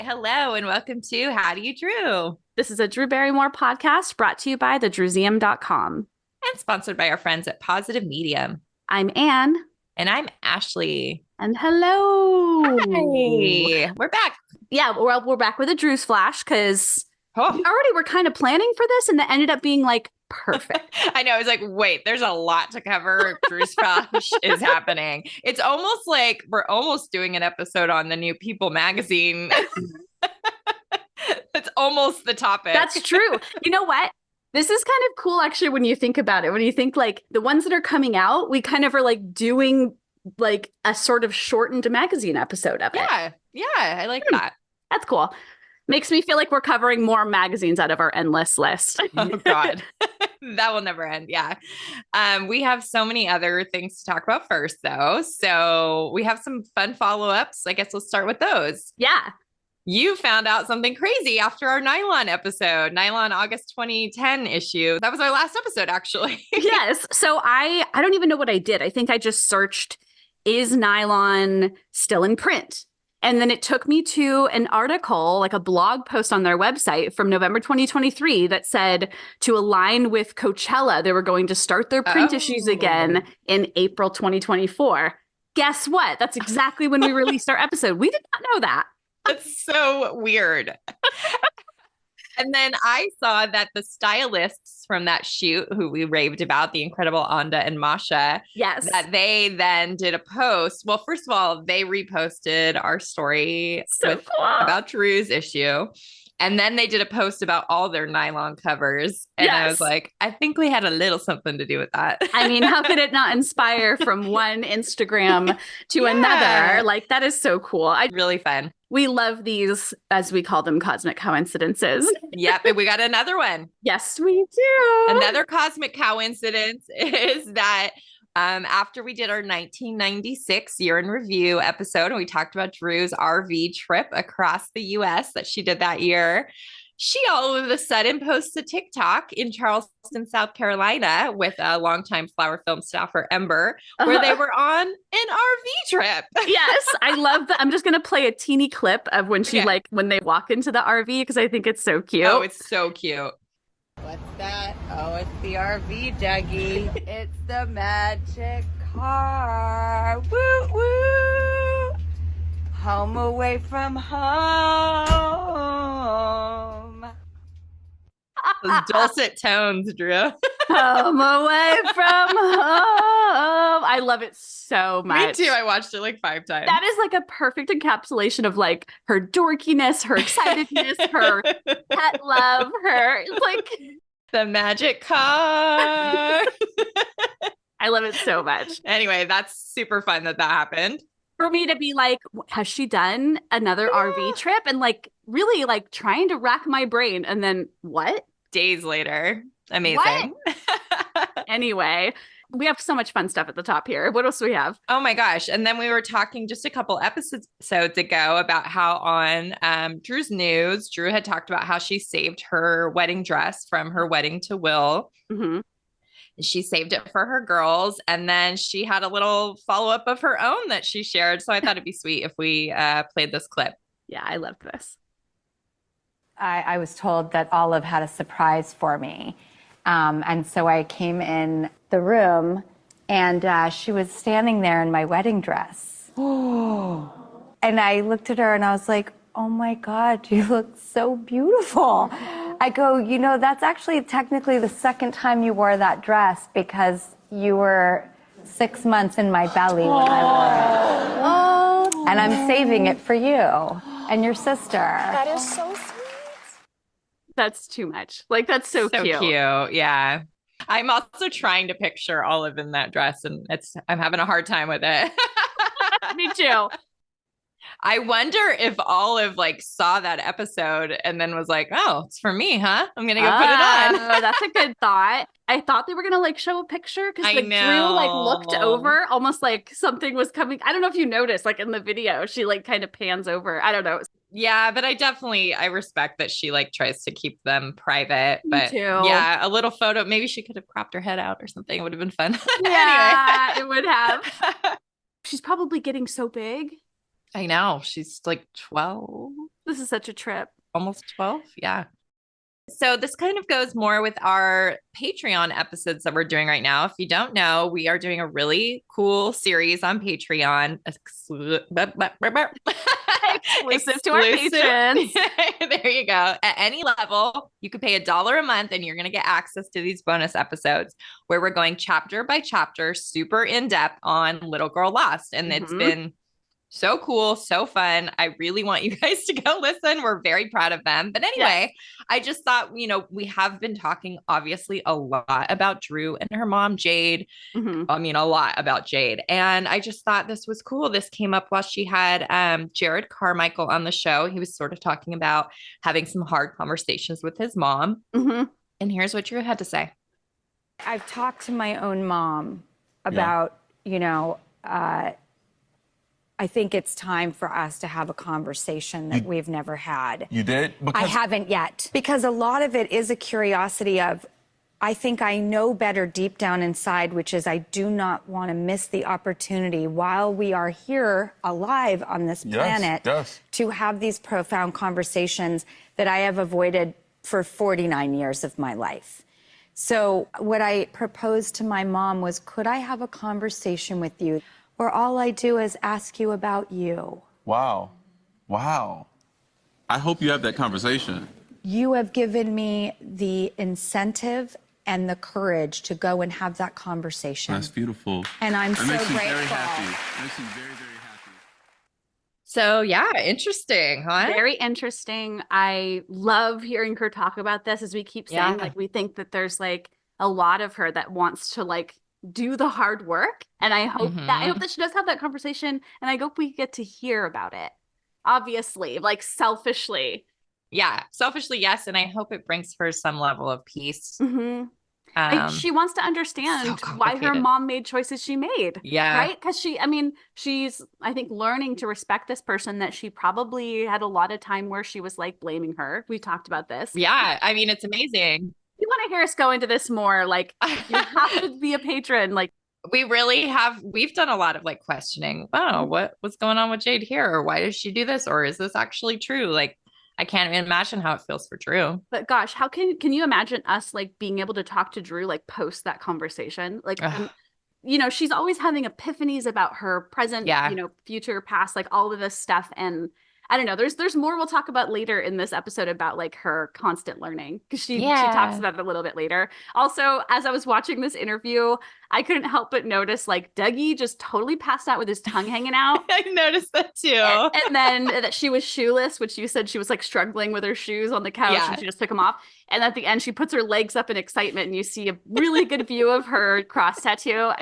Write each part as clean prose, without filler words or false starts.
Hello, and welcome to How Do You Drew? This is a Drew Barrymore podcast brought to you by the Drewsmuseum.com. And sponsored by our friends at Positive Medium. I'm Anne. And I'm Ashley. And hello. Hi. We're back. Yeah, we're back with a Drewsflash because we Oh, already were kind of planning for this and it ended up being like perfect. I know. I was like, wait, there's a lot to cover. Drewsflash is happening. It's almost like we're almost doing an episode on the new People magazine. That's almost the topic. That's true. You know what? This is kind of cool actually when you think about it. When you think like the ones that are coming out, we kind of are like doing like a sort of shortened magazine episode of it. Yeah, I like that. That's cool. Makes me feel like we're covering more magazines out of our endless list. Oh God. That will never end. Yeah. We have so many other things to talk about first, though. So we have some fun follow-ups. I guess let's start with those. Yeah. You found out something crazy after our Nylon episode, Nylon August 2010 issue. That was our last episode, actually. Yes. So I don't even know what I did. I think I just searched, is nylon still in print? And then it took me to an article, like a blog post on their website from November 2023 that said to align with Coachella, they were going to start their print issues again in April 2024. Guess what? That's exactly when we released our episode. We did not know that. That's so weird. And then I saw that the stylists from that shoot, who we raved about, the incredible Anda and Masha, Yes. that they then did a post. Well, first of all, they reposted our story So cool. about Drew's issue. And then they did a post about all their nylon covers. And I was Yes. like, I think we had a little something to do with that. I mean, how could it not inspire from one Instagram to Yeah. another? Like, that is so cool. Really fun. We love these, as we call them, cosmic coincidences. Yep. And we got another one. Yes, we do. Another cosmic coincidence is that after we did our 1996 year in review episode, and we talked about Drew's RV trip across the US that she did that year, she all of a sudden posts a TikTok in Charleston, South Carolina with a longtime Flower Film staffer, Ember, where they were on an RV trip. Yes, I love that. I'm just going to play a teeny clip of when she, like, when they walk into the RV, because I think it's so cute. Oh, it's so cute. What's that? Oh, it's the RV, Dougie. It's the magic car. Woo woo. Home away from home. Those dulcet tones, Drew. Home away from home. I love it so much. Me too. I watched it like 5 times. That is like a perfect encapsulation of like her dorkiness, her excitedness, her pet love, her like the magic car. I love it so much. Anyway, that's super fun that happened. For me to be like, has she done another RV trip? And like really like trying to rack my brain. And then what? Days later. Amazing. Anyway, we have so much fun stuff at the top here. What else do we have? Oh my gosh. And then we were talking just a couple episodes ago about how on Drew's news, Drew had talked about how she saved her wedding dress from her wedding to Will. Mm-hmm. She saved it for her girls. And then she had a little follow-up of her own that she shared. So I thought it'd be sweet if we played this clip. Yeah, I loved this. I was told that Olive had a surprise for me. And so I came in the room and she was standing there in my wedding dress. Oh. And I looked at her and I was like, oh my God, you look so beautiful. I go, you know, that's actually technically the second time you wore that dress because you were 6 months in my belly when I wore it. Oh. And I'm saving it for you and your sister. That is so sweet. That's too much. Like, that's so cute. Yeah. I'm also trying to picture Olive in that dress and I'm having a hard time with it. Me too. I wonder if Olive like saw that episode and then was like, oh, it's for me, huh? I'm going to go put it on. Oh, that's a good thought. I thought they were going to like show a picture because I like know. Drew like looked over almost like something was coming. I don't know if you noticed like in the video, she like kind of pans over. I don't know. Yeah, but I respect that she like tries to keep them private. But too. Yeah, a little photo. Maybe she could have cropped her head out or something. It would have been fun. Yeah, Anyway. it would have. She's probably getting so big. I know. She's like 12. This is such a trip. Almost 12. Yeah. So this kind of goes more with our Patreon episodes that we're doing right now. If you don't know, we are doing a really cool series on Patreon. Exclusive to our patrons. There you go. At any level, you could pay $1 a month and you're going to get access to these bonus episodes where we're going chapter by chapter, super in depth on Little Girl Lost. And it's been so cool, so fun. I really want you guys to go listen. We're very proud of them. But anyway, I just thought, we have been talking obviously a lot about Drew and her mom, Jade. I mean, a lot about Jade. And I just thought this was cool. This came up while she had Jared Carmichael on the show. He was sort of talking about having some hard conversations with his mom. And here's what Drew had to say. I've talked to my own mom about, I think it's time for us to have a conversation that we've never had. You did? I haven't yet. Because a lot of it is a curiosity of, I think I know better deep down inside, which is I do not want to miss the opportunity while we are here alive on this planet to have these profound conversations that I have avoided for 49 years of my life. So what I proposed to my mom was, could I have a conversation with you where all I do is ask you about you? Wow. Wow. I hope you have that conversation. You have given me the incentive and the courage to go and have that conversation. That's beautiful. And I'm so grateful. Very happy. It makes me very, very happy. So yeah, interesting, huh? Very interesting. I love hearing her talk about this. As we keep saying, like, we think that there's like a lot of her that wants to like do the hard work. And I hope that she does have that conversation. And I hope we get to hear about it. Obviously, like selfishly. Yeah, selfishly, yes. And I hope it brings her some level of peace. She wants to understand why her mom made choices she made. Yeah. Right? Because she's, I think, learning to respect this person that she probably had a lot of time where she was like blaming her. We talked about this. Yeah. I mean, it's amazing. You want to hear us go into this more, like, you have to be a patron. Like, we really have, we've done a lot of like questioning. Oh, what's going on with Jade here? Or why does she do this? Or is this actually true? Like, I can't imagine how it feels for Drew. But gosh, how can you imagine us like being able to talk to Drew, like post that conversation? Like, she's always having epiphanies about her present, future, past, like all of this stuff. And I don't know, there's more we'll talk about later in this episode about like her constant learning, because she talks about it a little bit later. Also, as I was watching this interview, I couldn't help but notice like Dougie just totally passed out with his tongue hanging out. I noticed that too. And then that she was shoeless, which you said she was like struggling with her shoes on the couch and she just took them off. And at the end, she puts her legs up in excitement and you see a really good view of her cross tattoo.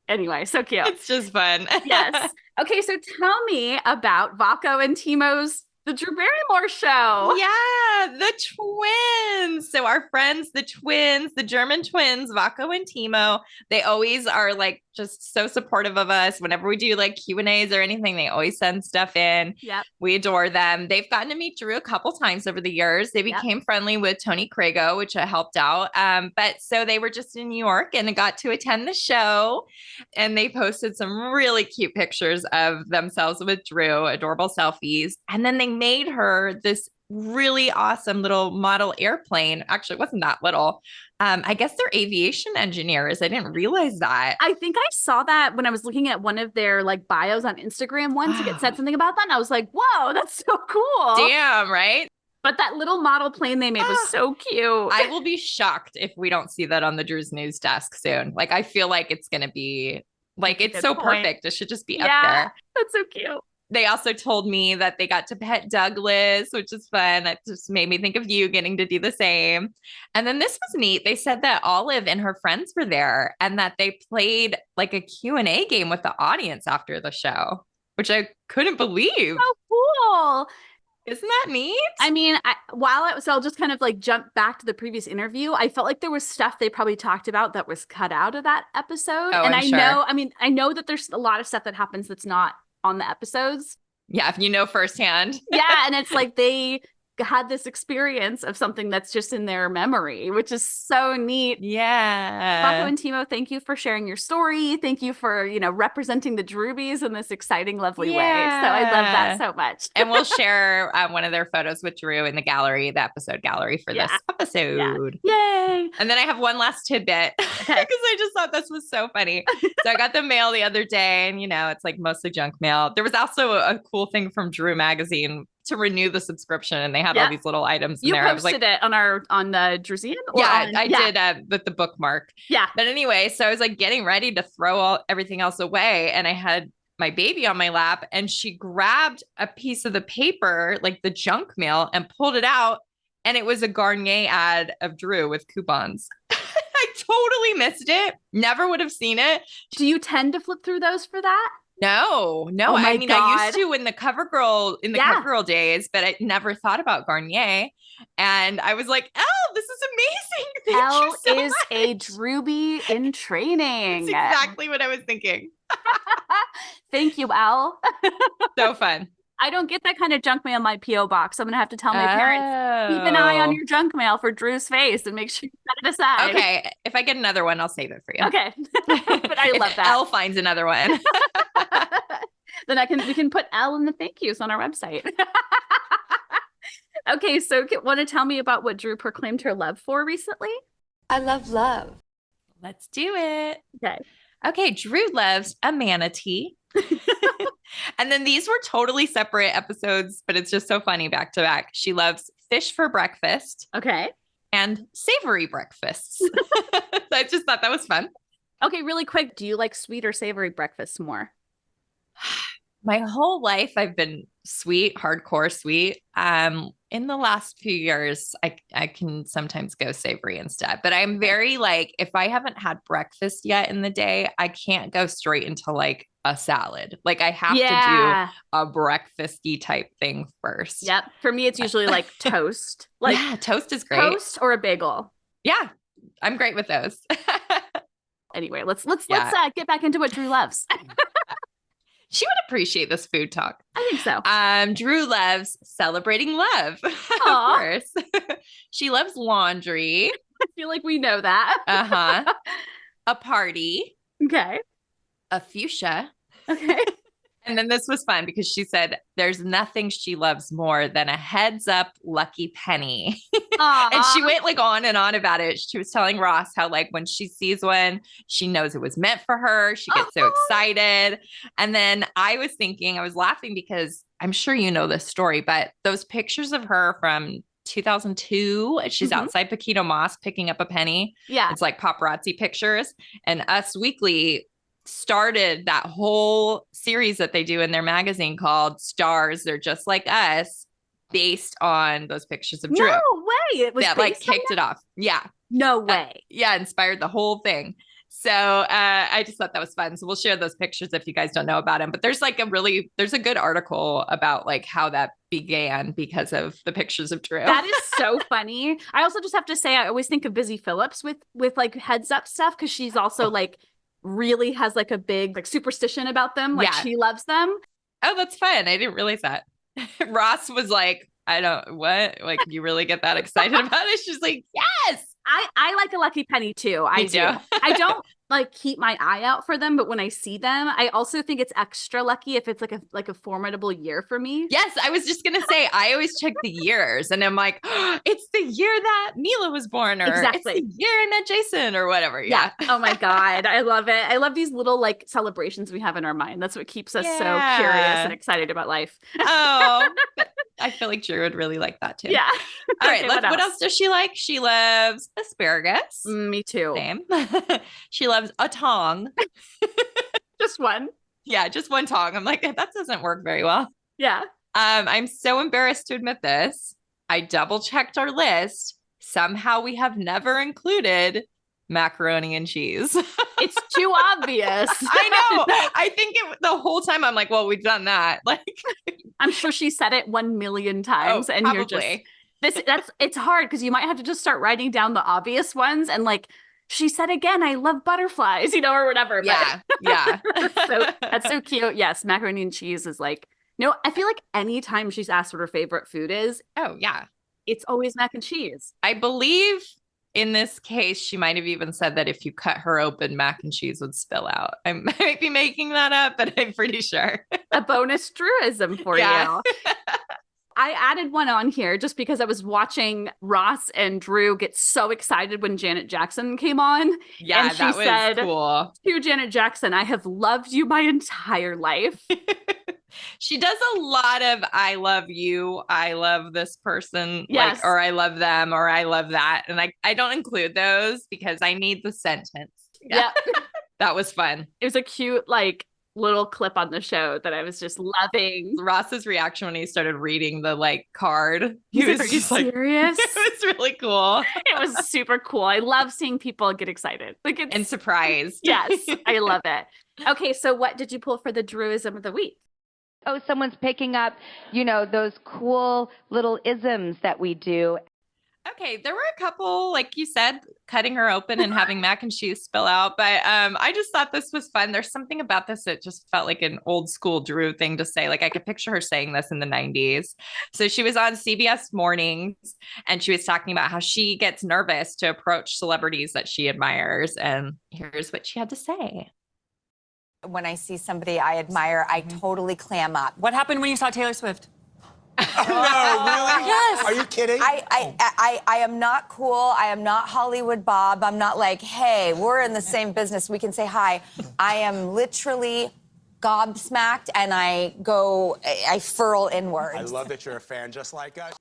Anyway, so cute. It's just fun. Yes. Okay, so tell me about Vaco and Timo's The Drew Barrymore Show. Yeah, the twins. So our friends, the twins, the German twins, Vaco and Timo, they always are like just so supportive of us. Whenever we do like Q&As or anything, they always send stuff in. Yep. We adore them. They've gotten to meet Drew a couple times over the years. They became friendly with Tony Crago, which helped out. But so they were just in New York and got to attend the show. And they posted some really cute pictures of themselves with Drew, adorable selfies. And then they made her this really awesome little model airplane. Actually, it wasn't that little. I guess they're aviation engineers. I didn't realize that. I think I saw that when I was looking at one of their like bios on Instagram once. It said something about that. And I was like, whoa, that's so cool. Damn, right? But that little model plane they made was so cute. I will be shocked if we don't see that on the Drew's News desk soon. Like, I feel like it's going to be like, it's so perfect. It should just be up there. That's so cute. They also told me that they got to pet Douglas, which is fun. That just made me think of you getting to do the same. And then this was neat. They said that Olive and her friends were there and that they played like a Q&A game with the audience after the show, which I couldn't believe. So cool. Isn't that neat? I mean, I'll just kind of like jump back to the previous interview. I felt like there was stuff they probably talked about that was cut out of that episode. Oh, and I know that there's a lot of stuff that happens that's not on the episodes. Yeah, if you know firsthand. Yeah, and it's like they had this experience of something that's just in their memory, which is so neat. Yeah. Rocco and Timo, thank you for sharing your story. Thank you for, representing the Drewbies in this exciting, lovely way. So I love that so much. And we'll share one of their photos with Drew in the gallery, the episode gallery for this episode. Yeah. Yay. And then I have one last tidbit because I just thought this was so funny. So I got the mail the other day and, it's like mostly junk mail. There was also a cool thing from Drew magazine to renew the subscription, and they had all these little items in there. You posted it on the Drewsian? I did with the bookmark. Yeah. But anyway, so I was like getting ready to throw everything else away, and I had my baby on my lap, and she grabbed a piece of the paper, like the junk mail, and pulled it out, and it was a Garnier ad of Drew with coupons. I totally missed it. Never would have seen it. Do you tend to flip through those for that? No. Oh I mean, God. I used to in the CoverGirl days, but I never thought about Garnier. And I was like, Elle, this is amazing. Thank Elle you so is much. a Drewbie in training. That's exactly what I was thinking. Thank you, Elle. So fun. I don't get that kind of junk mail in my P.O. box. I'm going to have to tell my parents, keep an eye on your junk mail for Drew's face and make sure you set it aside. Okay. If I get another one, I'll save it for you. Okay. But I love that. Elle finds another one. Then we can put Elle in the thank yous on our website. Okay. So want to tell me about what Drew proclaimed her love for recently? I love love. Let's do it. Okay. Drew loves a manatee. And then these were totally separate episodes, but it's just so funny back to back. She loves fish for breakfast. Okay. And savory breakfasts. So I just thought that was fun. Okay, really quick. Do you like sweet or savory breakfasts more? My whole life, I've been sweet, hardcore sweet. In the last few years, I can sometimes go savory instead. But I'm very if I haven't had breakfast yet in the day, I can't go straight into like a salad. Like I have to do a breakfasty type thing first. Yep. For me, it's usually like toast. Toast is great. Toast or a bagel. Yeah, I'm great with those. Anyway, let's get back into what Drew loves. She would appreciate this food talk. I think so. Drew loves celebrating love. Of course. She loves laundry. I feel like we know that. A party. Okay. A fuchsia. Okay. And then this was fun because she said there's nothing she loves more than a heads up lucky penny. And she went on and on about it. She was telling Ross how when she sees one, she knows it was meant for her. She gets so excited. And then I was laughing because I'm sure you know this story, but those pictures of her from 2002, she's outside Paquito Moss picking up a penny. Yeah. It's like paparazzi pictures. And Us Weekly started that whole series that they do in their magazine called Stars, They're Just Like Us, based on those pictures of Drew. No way. It was kicked it off. Yeah. No way. Inspired the whole thing. So I just thought that was fun. So we'll share those pictures if you guys don't know about him. But there's there's a good article about how that began because of the pictures of Drew. That is so funny. I also just have to say, I always think of Busy Phillips with heads up stuff because she's also really has a big superstition about them. She loves them. Oh, that's fun. I didn't realize that. Ross was like, I don't, what? You really get that excited about it? She's like, yes. I like a lucky penny too. I do. I don't keep my eye out for them, but when I see them, I also think it's extra lucky if it's a formidable year for me. Yes, I was just gonna say I always check the years, and I'm like, it's the year that Mila was born, or exactly. It's the year that Jason, or whatever. Yeah. Oh my God, I love it. I love these little celebrations we have in our mind. That's what keeps us so curious and excited about life. Oh, I feel like Drew would really like that too. Yeah. All right. What else does she like? She loves asparagus. Me too. Same. She loves a tong. Just one. Yeah, just one tong. I'm like, that doesn't work very well. Yeah. I'm so embarrassed to admit this. I double checked our list. Somehow we have never included macaroni and cheese. It's too obvious. I know. I think the whole time I'm like, well, we've done that. I'm sure she said it 1 million times, and probably. You're just it's hard because you might have to just start writing down the obvious ones and she said again, I love butterflies, or whatever. Yeah. Yeah. So that's so cute. Yes, macaroni and cheese is No, I feel like anytime she's asked what her favorite food is, Oh, yeah. it's always mac and cheese. I believe in this case, she might have even said that if you cut her open, mac and cheese would spill out. I might be making that up, but I'm pretty sure. A bonus truism for you. I added one on here just because I was watching Ross and Drew get so excited when Janet Jackson came on. Yeah, and she that was said cool. to Janet Jackson, I have loved you my entire life. She does a lot of I love you, I love this person, Yes. like, or I love them, or I love that. And I don't include those because I need the sentence. Yeah. That was fun. It was a cute, like, little clip on the show that I was just loving. Ross's reaction when he started reading the like card. He He's was like, just "Are you like, serious?" it was really cool. It was super cool. I love seeing people get excited. Like it's And surprised. yes, I love it. Okay, so what did you pull for the Druism of the week? Oh, someone's picking up, those cool little isms that we do. Okay, there were a couple, like you said, cutting her open and having mac and cheese spill out. But I just thought this was fun. There's something about this that just felt like an old school Drew thing to say. Like I could picture her saying this in the 90s. So she was on CBS Mornings and she was talking about how she gets nervous to approach celebrities that she admires. And here's what she had to say. When I see somebody I admire, I totally clam up. What happened when you saw Taylor Swift? No, really? Yes. Are you kidding? I am not cool. I am not Hollywood Bob. I'm not like, hey, we're in the same business. We can say hi. I am literally gobsmacked and I furl inwards. I love that you're a fan just like us.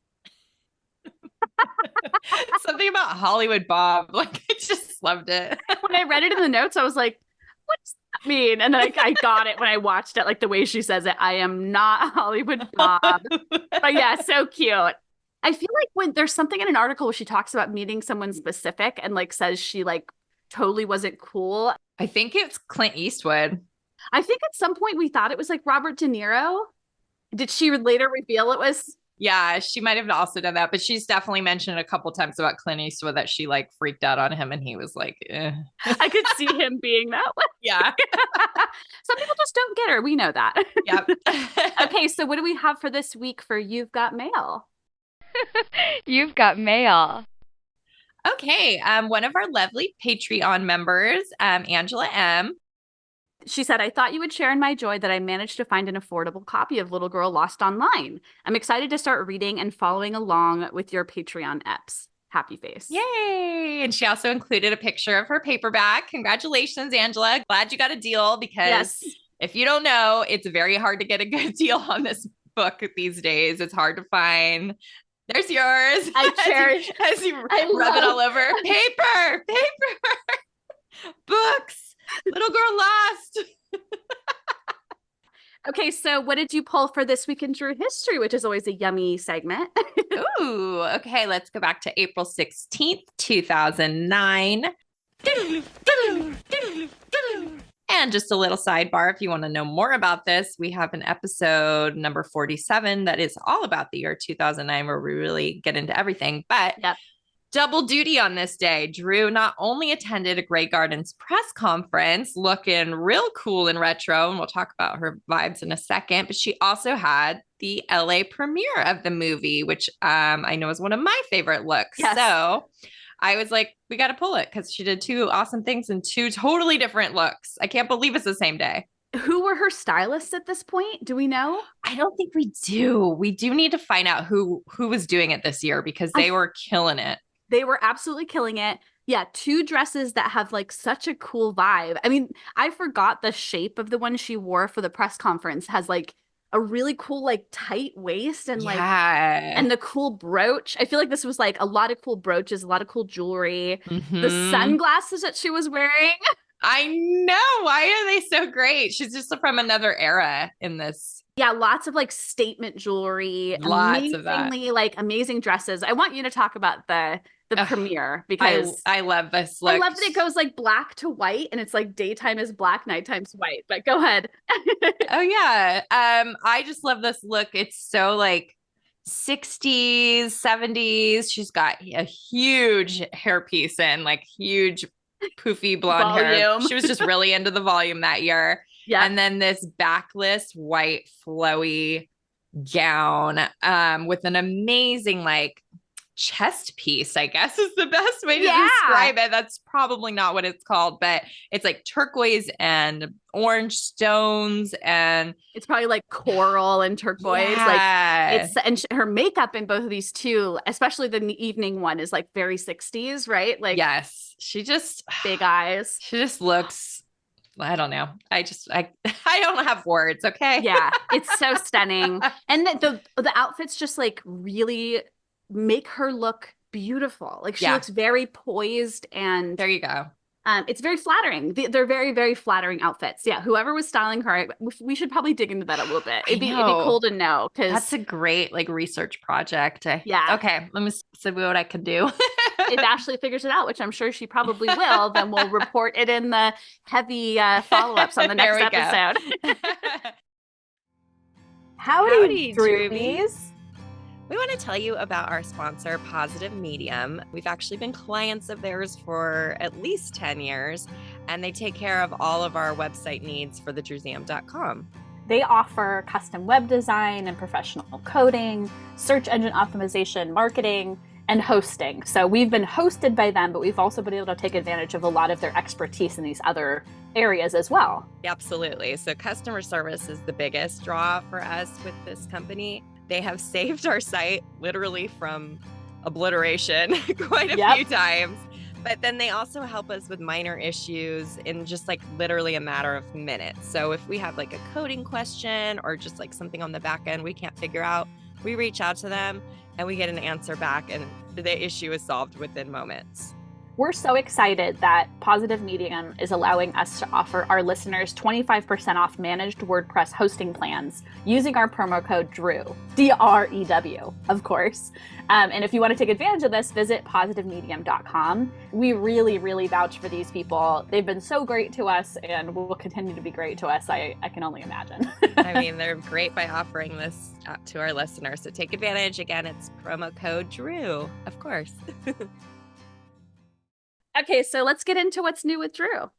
Something about Hollywood Bob. Like I just loved it. When I read it in the notes, I was like, what does that mean? And then I got it when I watched it, like the way she says it. I am not Hollywood Bob. But yeah, so cute. I feel like when there's something in an article where she talks about meeting someone specific and like says she like totally wasn't cool. I think it's Clint Eastwood. I think at some point we thought it was like Robert De Niro. Did she later reveal it was? Yeah, she might have also done that, but she's definitely mentioned a couple times about Clint Eastwood that she like freaked out on him and he was like, eh. I could see him being that way. Yeah. Some people just don't get her. We know that. Yep. Okay, so what do we have for this week for You've Got Mail? You've got mail. Okay. One of our lovely Patreon members, Angela M. She said, I thought you would share in my joy that I managed to find an affordable copy of Little Girl Lost Online. I'm excited to start reading and following along with your Patreon eps. Happy face. Yay. And she also included a picture of her paperback. Congratulations, Angela. Glad you got a deal because if you don't know, it's very hard to get a good deal on this book these days. It's hard to find. There's yours. I cherish as you rub it all over. Paper. Books. Little Girl Lost. Okay, so what did you pull for This Week in Drew History, which is always a yummy segment? Ooh, okay, let's go back to April 16th, 2009. And just a little sidebar, if you want to know more about this, we have an episode number 47 that is all about the year 2009, where we really get into everything. But double duty on this day. Drew not only attended a Grey Gardens press conference looking real cool and retro, and we'll talk about her vibes in a second, but she also had the LA premiere of the movie, which I know is one of my favorite looks. Yes. So I was like, we got to pull it because she did two awesome things in two totally different looks. I can't believe it's the same day. Who were her stylists at this point? Do we know? I don't think we do. We do need to find out who was doing it this year because they were killing it. They were absolutely killing it. Yeah, two dresses that have like such a cool vibe. I mean, I forgot the shape of the one she wore for the press conference has like a really cool like tight waist and like and the cool brooch. I feel like this was like a lot of cool brooches, a lot of cool jewelry. The sunglasses that she was wearing. I know. Why are they so great? She's just from another era in this. Yeah, lots of like statement jewelry. Lots of that. Like amazing dresses. I want you to talk about the premiere because I love this look. I love that it goes like black to white and it's like daytime is black, nighttime's white. But go ahead. Oh yeah. I just love this look. It's so like 60s, 70s. She's got a huge hairpiece and like huge poofy blonde hair. She was just really into the volume that year. Yeah. And then this backless white flowy gown with an amazing like chest piece, I guess is the best way to describe it. That's probably not what it's called, but it's like turquoise and orange stones, and it's probably like coral and turquoise. Like her makeup in both of these two, especially the evening one, is like very 60s, right? Like yes, she just big eyes. She just looks, I don't know. I don't have words. Okay. Yeah, it's so stunning. And the outfits just like really make her look beautiful. Like she looks very poised, and there you go. It's very flattering. They're very, very flattering outfits. Yeah, whoever was styling her, we should probably dig into that a little bit. It'd be cool to know, because that's a great like research project. Yeah. Okay, let me see what I can do. If Ashley figures it out, which I'm sure she probably will, then we'll report it in the heavy follow-ups on the next episode. Howdy, Drewbies. We want to tell you about our sponsor, Positive Medium. We've actually been clients of theirs for at least 10 years, and they take care of all of our website needs for thedrewsam.com. They offer custom web design and professional coding, search engine optimization, marketing, and hosting. So we've been hosted by them, but we've also been able to take advantage of a lot of their expertise in these other areas as well. Absolutely. So customer service is the biggest draw for us with this company. They have saved our site literally from obliteration quite a few times. But then they also help us with minor issues in just like literally a matter of minutes. So if we have like a coding question or just like something on the back end we can't figure out, we reach out to them and we get an answer back, and the issue is solved within moments. We're so excited that Positive Medium is allowing us to offer our listeners 25% off managed WordPress hosting plans using our promo code DREW, D-R-E-W, of course. And if you want to take advantage of this, visit positivemedium.com. We really, really vouch for these people. They've been so great to us and will continue to be great to us. I can only imagine. I mean, they're great by offering this to our listeners. So take advantage. Again, it's promo code DREW, of course. Okay, so let's get into what's new with Drew.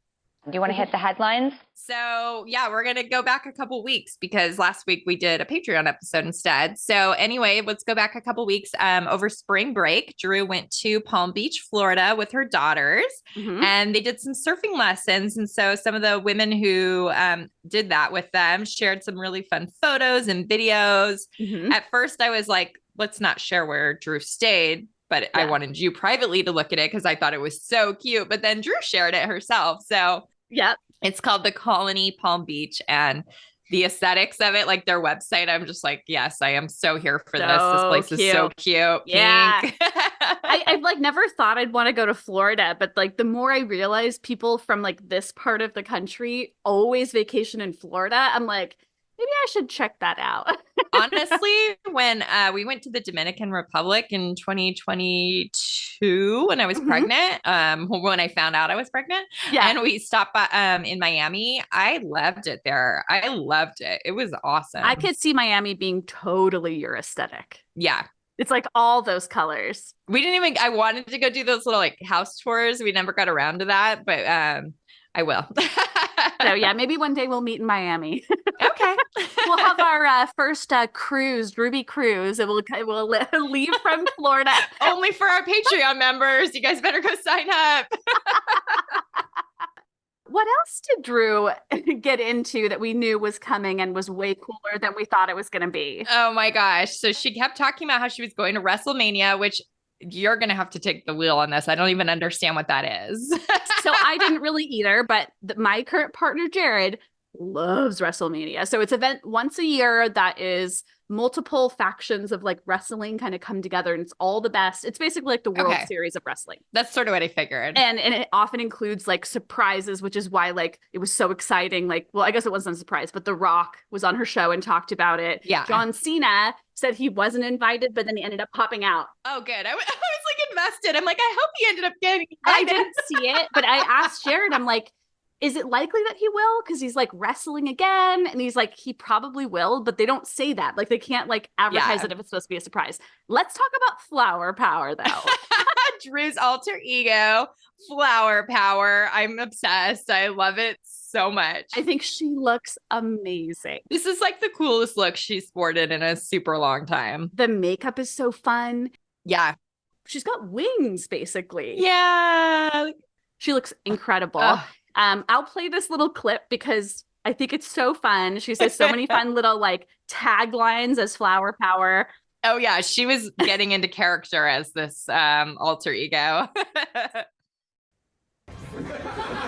Do you want to hit the headlines? So yeah, we're going to go back a couple weeks because last week we did a Patreon episode instead. So anyway, let's go back a couple weeks. Over spring break, Drew went to Palm Beach, Florida with her daughters, and they did some surfing lessons. And so some of the women who did that with them shared some really fun photos and videos. At first I was like, let's not share where Drew stayed. But I wanted you privately to look at it because I thought it was so cute. But then Drew shared it herself. So it's called The Colony Palm Beach, and the aesthetics of it, like their website, I'm just like, yes, I am so here for this. This place is so cute. Yeah. Pink. I've like never thought I'd want to go to Florida, but like the more I realize people from like this part of the country always vacation in Florida, I'm like, maybe I should check that out. Honestly, when we went to the Dominican Republic in 2022, when I was pregnant, when I found out I was pregnant, and we stopped by in Miami, I loved it there. I loved it. It was awesome. I could see Miami being totally your aesthetic. Yeah. It's like all those colors. We didn't even, I wanted to go do those little like house tours. We never got around to that, but I will. So yeah, maybe one day we'll meet in Miami. Okay. We'll have our first cruise, Ruby cruise, and we'll leave from Florida. Only for our Patreon members. You guys better go sign up. What else did Drew get into that we knew was coming and was way cooler than we thought it was going to be? Oh my gosh. So she kept talking about how she was going to Wrestlemania, which you're going to have to take the wheel on this. I don't even understand what that is. So I didn't really either, but my current partner, Jared, loves Wrestlemania. So it's an event once a year that is multiple factions of like wrestling kind of come together, and it's all the best. It's basically like the World Series of wrestling. That's sort of what I figured. And it often includes like surprises, which is why like it was so exciting. Like, well, I guess it wasn't a surprise, but The Rock was on her show and talked about it. Yeah. John Cena said he wasn't invited, but then he ended up popping out. Oh, good. I was like invested. I'm like, I hope he ended up getting I didn't see it, but I asked Jared, I'm like, is it likely that he will? Because he's like wrestling again. And he's like, he probably will, but they don't say that. Like they can't like advertise it if it's supposed to be a surprise. Let's talk about flower power though. Drew's alter ego, flower power. I'm obsessed. I love it so much. I think she looks amazing. This is like the coolest look she's sported in a super long time. The makeup is so fun. Yeah. She's got wings, basically. Yeah. She looks incredible. I'll play this little clip because I think it's so fun. She says so many fun little like taglines as Flower Power. Oh yeah, she was getting into character as this alter ego.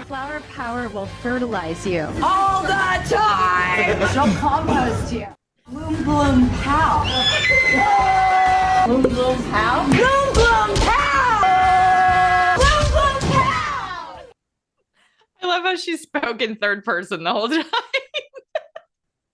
Flower Power will fertilize you. All the time. She'll compost you. Bloom, bloom, pow. Bloom, bloom, pow. Bloom, bloom, pow! Bloom, bloom, pow! I love how she spoke in third person the whole time.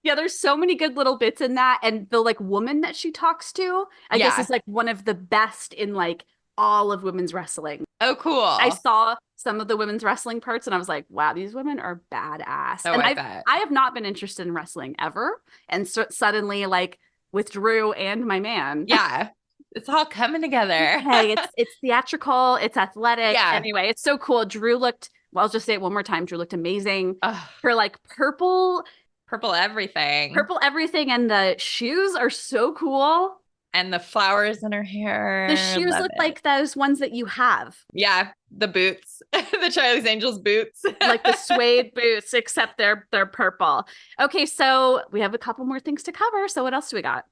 Yeah, there's so many good little bits in that. And the like woman that she talks to, I guess is like one of the best in like all of women's wrestling. Oh, cool. I saw some of the women's wrestling parts and I was like, wow, these women are badass. Oh, and I bet. I have not been interested in wrestling ever. And so suddenly like with Drew and my man. Yeah. It's all coming together. Hey, it's theatrical, it's athletic. Yeah. Anyway, it's so cool. Drew looked, well, I'll just say it one more time. Drew looked amazing. Ugh. Her like purple everything. Purple everything, and the shoes are so cool. And the flowers in her hair. The shoes look like those ones that you have. Yeah, the boots. The Charlie's Angels boots. Like the suede boots, except they're purple. Okay, so we have a couple more things to cover. So what else do we got?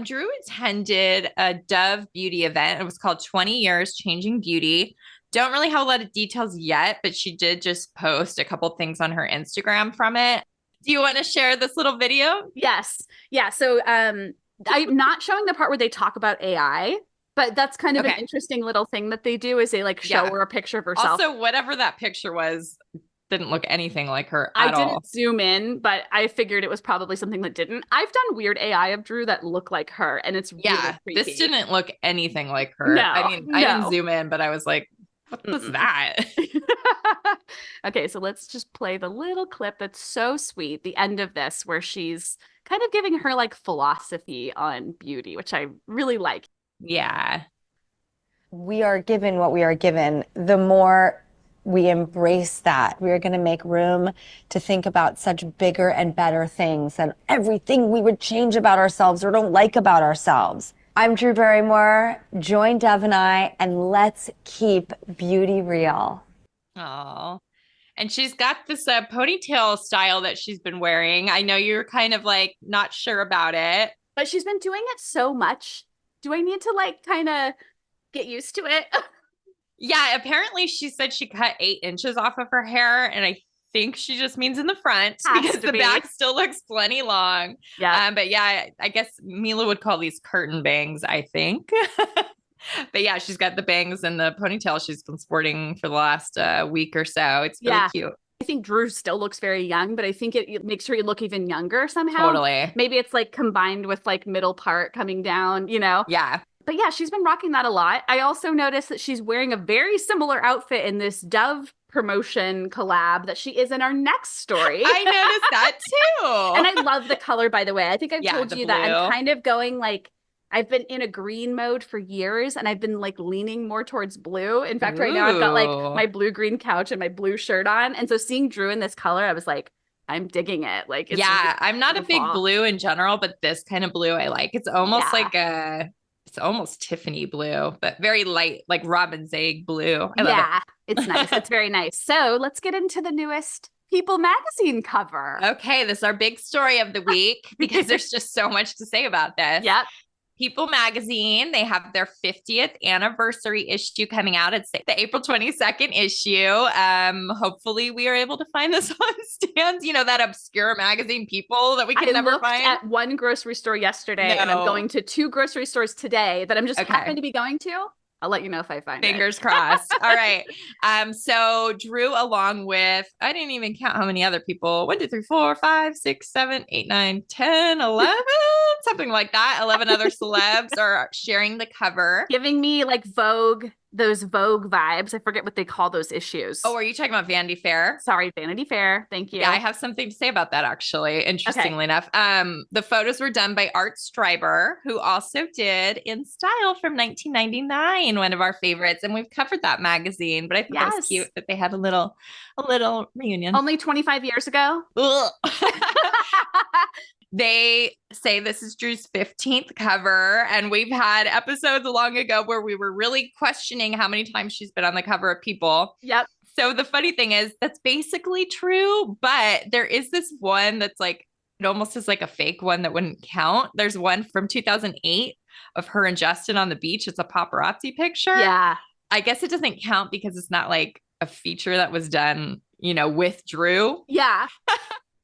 Drew attended a Dove beauty event. It was called 20 Years Changing Beauty. Don't really have a lot of details yet, but she did just post a couple things on her Instagram from it. Do you want to share this little video? Yes. Yeah. So I'm not showing the part where they talk about AI, but that's kind of an interesting little thing that they do is they like show her a picture of herself. Also, whatever that picture was didn't look anything like her at all. I didn't zoom in, but I figured it was probably something that didn't. I've done weird AI of Drew that look like her, and it's really creepy. This didn't look anything like her. No, I mean, I didn't zoom in, but I was like, what was that? Okay, so let's just play the little clip that's so sweet, the end of this, where she's kind of giving her like philosophy on beauty, which I really like. Yeah. We are given what we are given. The more we embrace that, we are going to make room to think about such bigger and better things and everything we would change about ourselves or don't like about ourselves. I'm Drew Barrymore. Join Dev and I, and let's keep beauty real. Oh, and she's got this ponytail style that she's been wearing. I know you're kind of like not sure about it, but she's been doing it so much. Do I need to like kind of get used to it? Yeah, apparently she said she cut 8 inches off of her hair, and I think she just means in the front because the back still looks plenty long. Yeah. But yeah, I guess Mila would call these curtain bangs, I think. But yeah, she's got the bangs and the ponytail she's been sporting for the last week or so. It's really cute. I think Drew still looks very young, but I think it makes her look even younger somehow. Totally. Maybe it's like combined with like middle part coming down, you know? Yeah. But yeah, she's been rocking that a lot. I also noticed that she's wearing a very similar outfit in this Dove promotion collab that she is in our next story. I noticed that too. And I love the color, by the way. I think I've told you that blue. I'm kind of going like, I've been in a green mode for years and I've been like leaning more towards blue. In fact, right now I've got like my blue-green couch and my blue shirt on. And so seeing Drew in this color, I was like, I'm digging it. Like, it's really I'm not a big blue in general, but this kind of blue I like. It's almost like it's almost Tiffany blue, but very light, like Robin Zaig blue. I love it. It's nice. It's very nice. So let's get into the newest People magazine cover. Okay, this is our big story of the week because there's just so much to say about this. Yep. People magazine, they have their 50th anniversary issue coming out. It's the April 22nd issue. Hopefully we are able to find this on stands, you know, that obscure magazine People that we can never find. I looked at one grocery store yesterday and I'm going to 2 grocery stores today that I'm just happen to be going to. I'll let you know if I find Fingers crossed. All right. So Drew, along with, I didn't even count how many other people, 1, 2, 3, 4, 5, 6, 7, 8, 9, 10, 11, something like that. 11 other celebs are sharing the cover. Giving me like Vogue those Vogue vibes. I forget what they call those issues. Oh, are you talking about Vanity Fair? Sorry, Vanity Fair. Thank you. Yeah, I have something to say about that, actually, interestingly enough. The photos were done by Art Streiber, who also did In Style from 1999, one of our favorites. And we've covered that magazine, but I thought that was cute that they had a little reunion. Only 25 years ago. They say this is Drew's 15th cover, and we've had episodes long ago where we were really questioning how many times she's been on the cover of People. Yep. So the funny thing is that's basically true, but there is this one that's like, it almost is like a fake one that wouldn't count. There's one from 2008 of her and Justin on the beach. It's a paparazzi picture. Yeah. I guess it doesn't count because it's not like a feature that was done, with Drew. Yeah.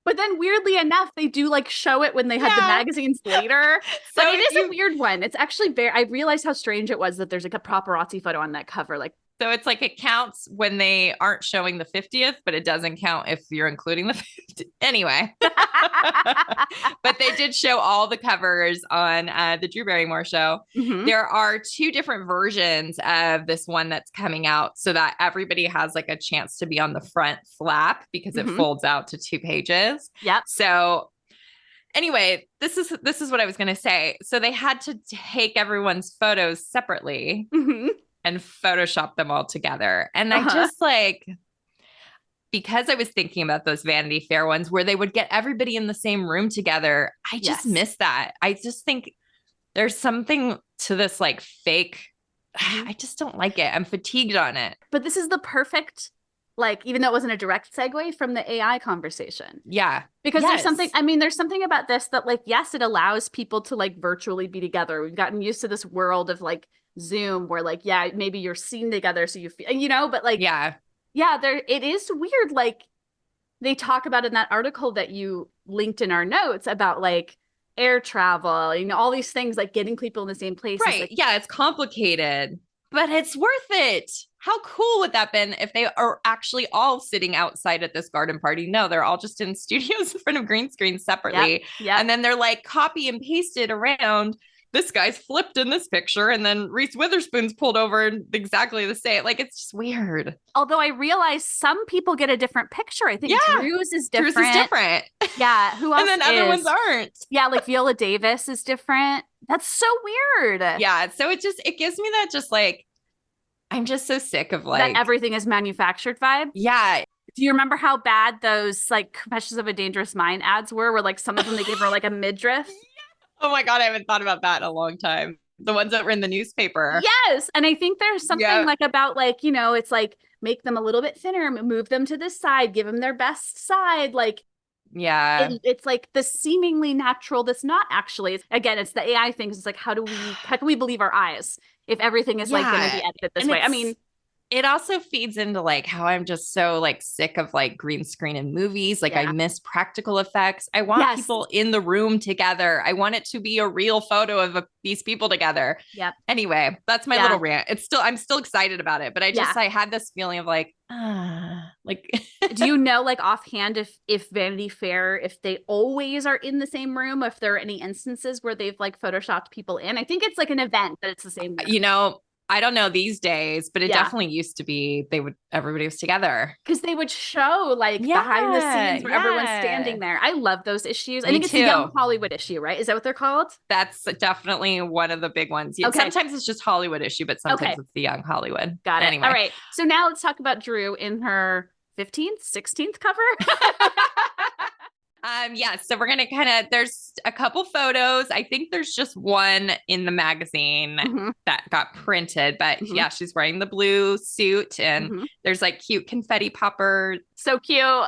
But then weirdly enough, they do like show it when they had the magazines later. So it is a weird one. It's actually I realized how strange it was that there's like a paparazzi photo on that cover. Like, so it's like it counts when they aren't showing the 50th, but it doesn't count if you're including the 50th. Anyway. But they did show all the covers on the Drew Barrymore show. Mm-hmm. There are 2 different versions of this one that's coming out so that everybody has like a chance to be on the front flap because it folds out to 2 pages. Yep. So anyway, this is what I was going to say. So they had to take everyone's photos separately. And Photoshop them all together. And I just because I was thinking about those Vanity Fair ones where they would get everybody in the same room together. I just miss that. I just think there's something to this like fake. I just don't like it. I'm fatigued on it. But this is the perfect, even though it wasn't a direct segue from the AI conversation. Yeah. Because there's something about this that yes, it allows people to virtually be together. We've gotten used to this world of Zoom where maybe you're seen together so you feel but there it is weird. They talk about in that article that you linked in our notes about air travel, all these things, getting people in the same place. Right. It's complicated, but it's worth it. How cool would that have been if they are actually all sitting outside at this garden party? No, they're all just in studios in front of green screens separately. Yep. And then they're copy and pasted around. This guy's flipped in this picture, and then Reese Witherspoon's pulled over in exactly the same. It's just weird. Although I realize some people get a different picture. I think Drew's is different. Drew's is different. Yeah. Who else? And then other ones aren't. Yeah, Viola Davis is different. That's so weird. Yeah. So it gives me that I'm just so sick of that everything is manufactured vibe. Yeah. Do you remember how bad those Confessions of a Dangerous Mind ads were? Where some of them they gave her a midriff. Oh my God, I haven't thought about that in a long time. The ones that were in the newspaper. Yes. And I think there's something about it's make them a little bit thinner, move them to this side, give them their best side. It's the seemingly natural that's not actually. Again, it's the AI things. It's how can we believe our eyes if everything is going to be edited this way? I mean, it also feeds into how I'm just so sick of green screen in movies. I miss practical effects. I want people in the room together. I want it to be a real photo of these people together. Yep. Anyway, that's my little rant. I'm still excited about it, but I had this feeling of do you know offhand if Vanity Fair, if they always are in the same room, if there are any instances where they've photoshopped people in? I think it's an event that it's the same room. I don't know these days, but it definitely used to be everybody was together. Because they would show behind the scenes where everyone's standing there. I love those issues. I think it's the Young Hollywood issue, right? Is that what they're called? That's definitely one of the big ones. Okay. Sometimes it's just Hollywood issue, but sometimes it's the Young Hollywood. Got it. Anyway. All right. So now let's talk about Drew in her 15th, 16th cover. So we're going to there's a couple photos. I think there's just one in the magazine that got printed, but she's wearing the blue suit and there's cute confetti popper. So cute.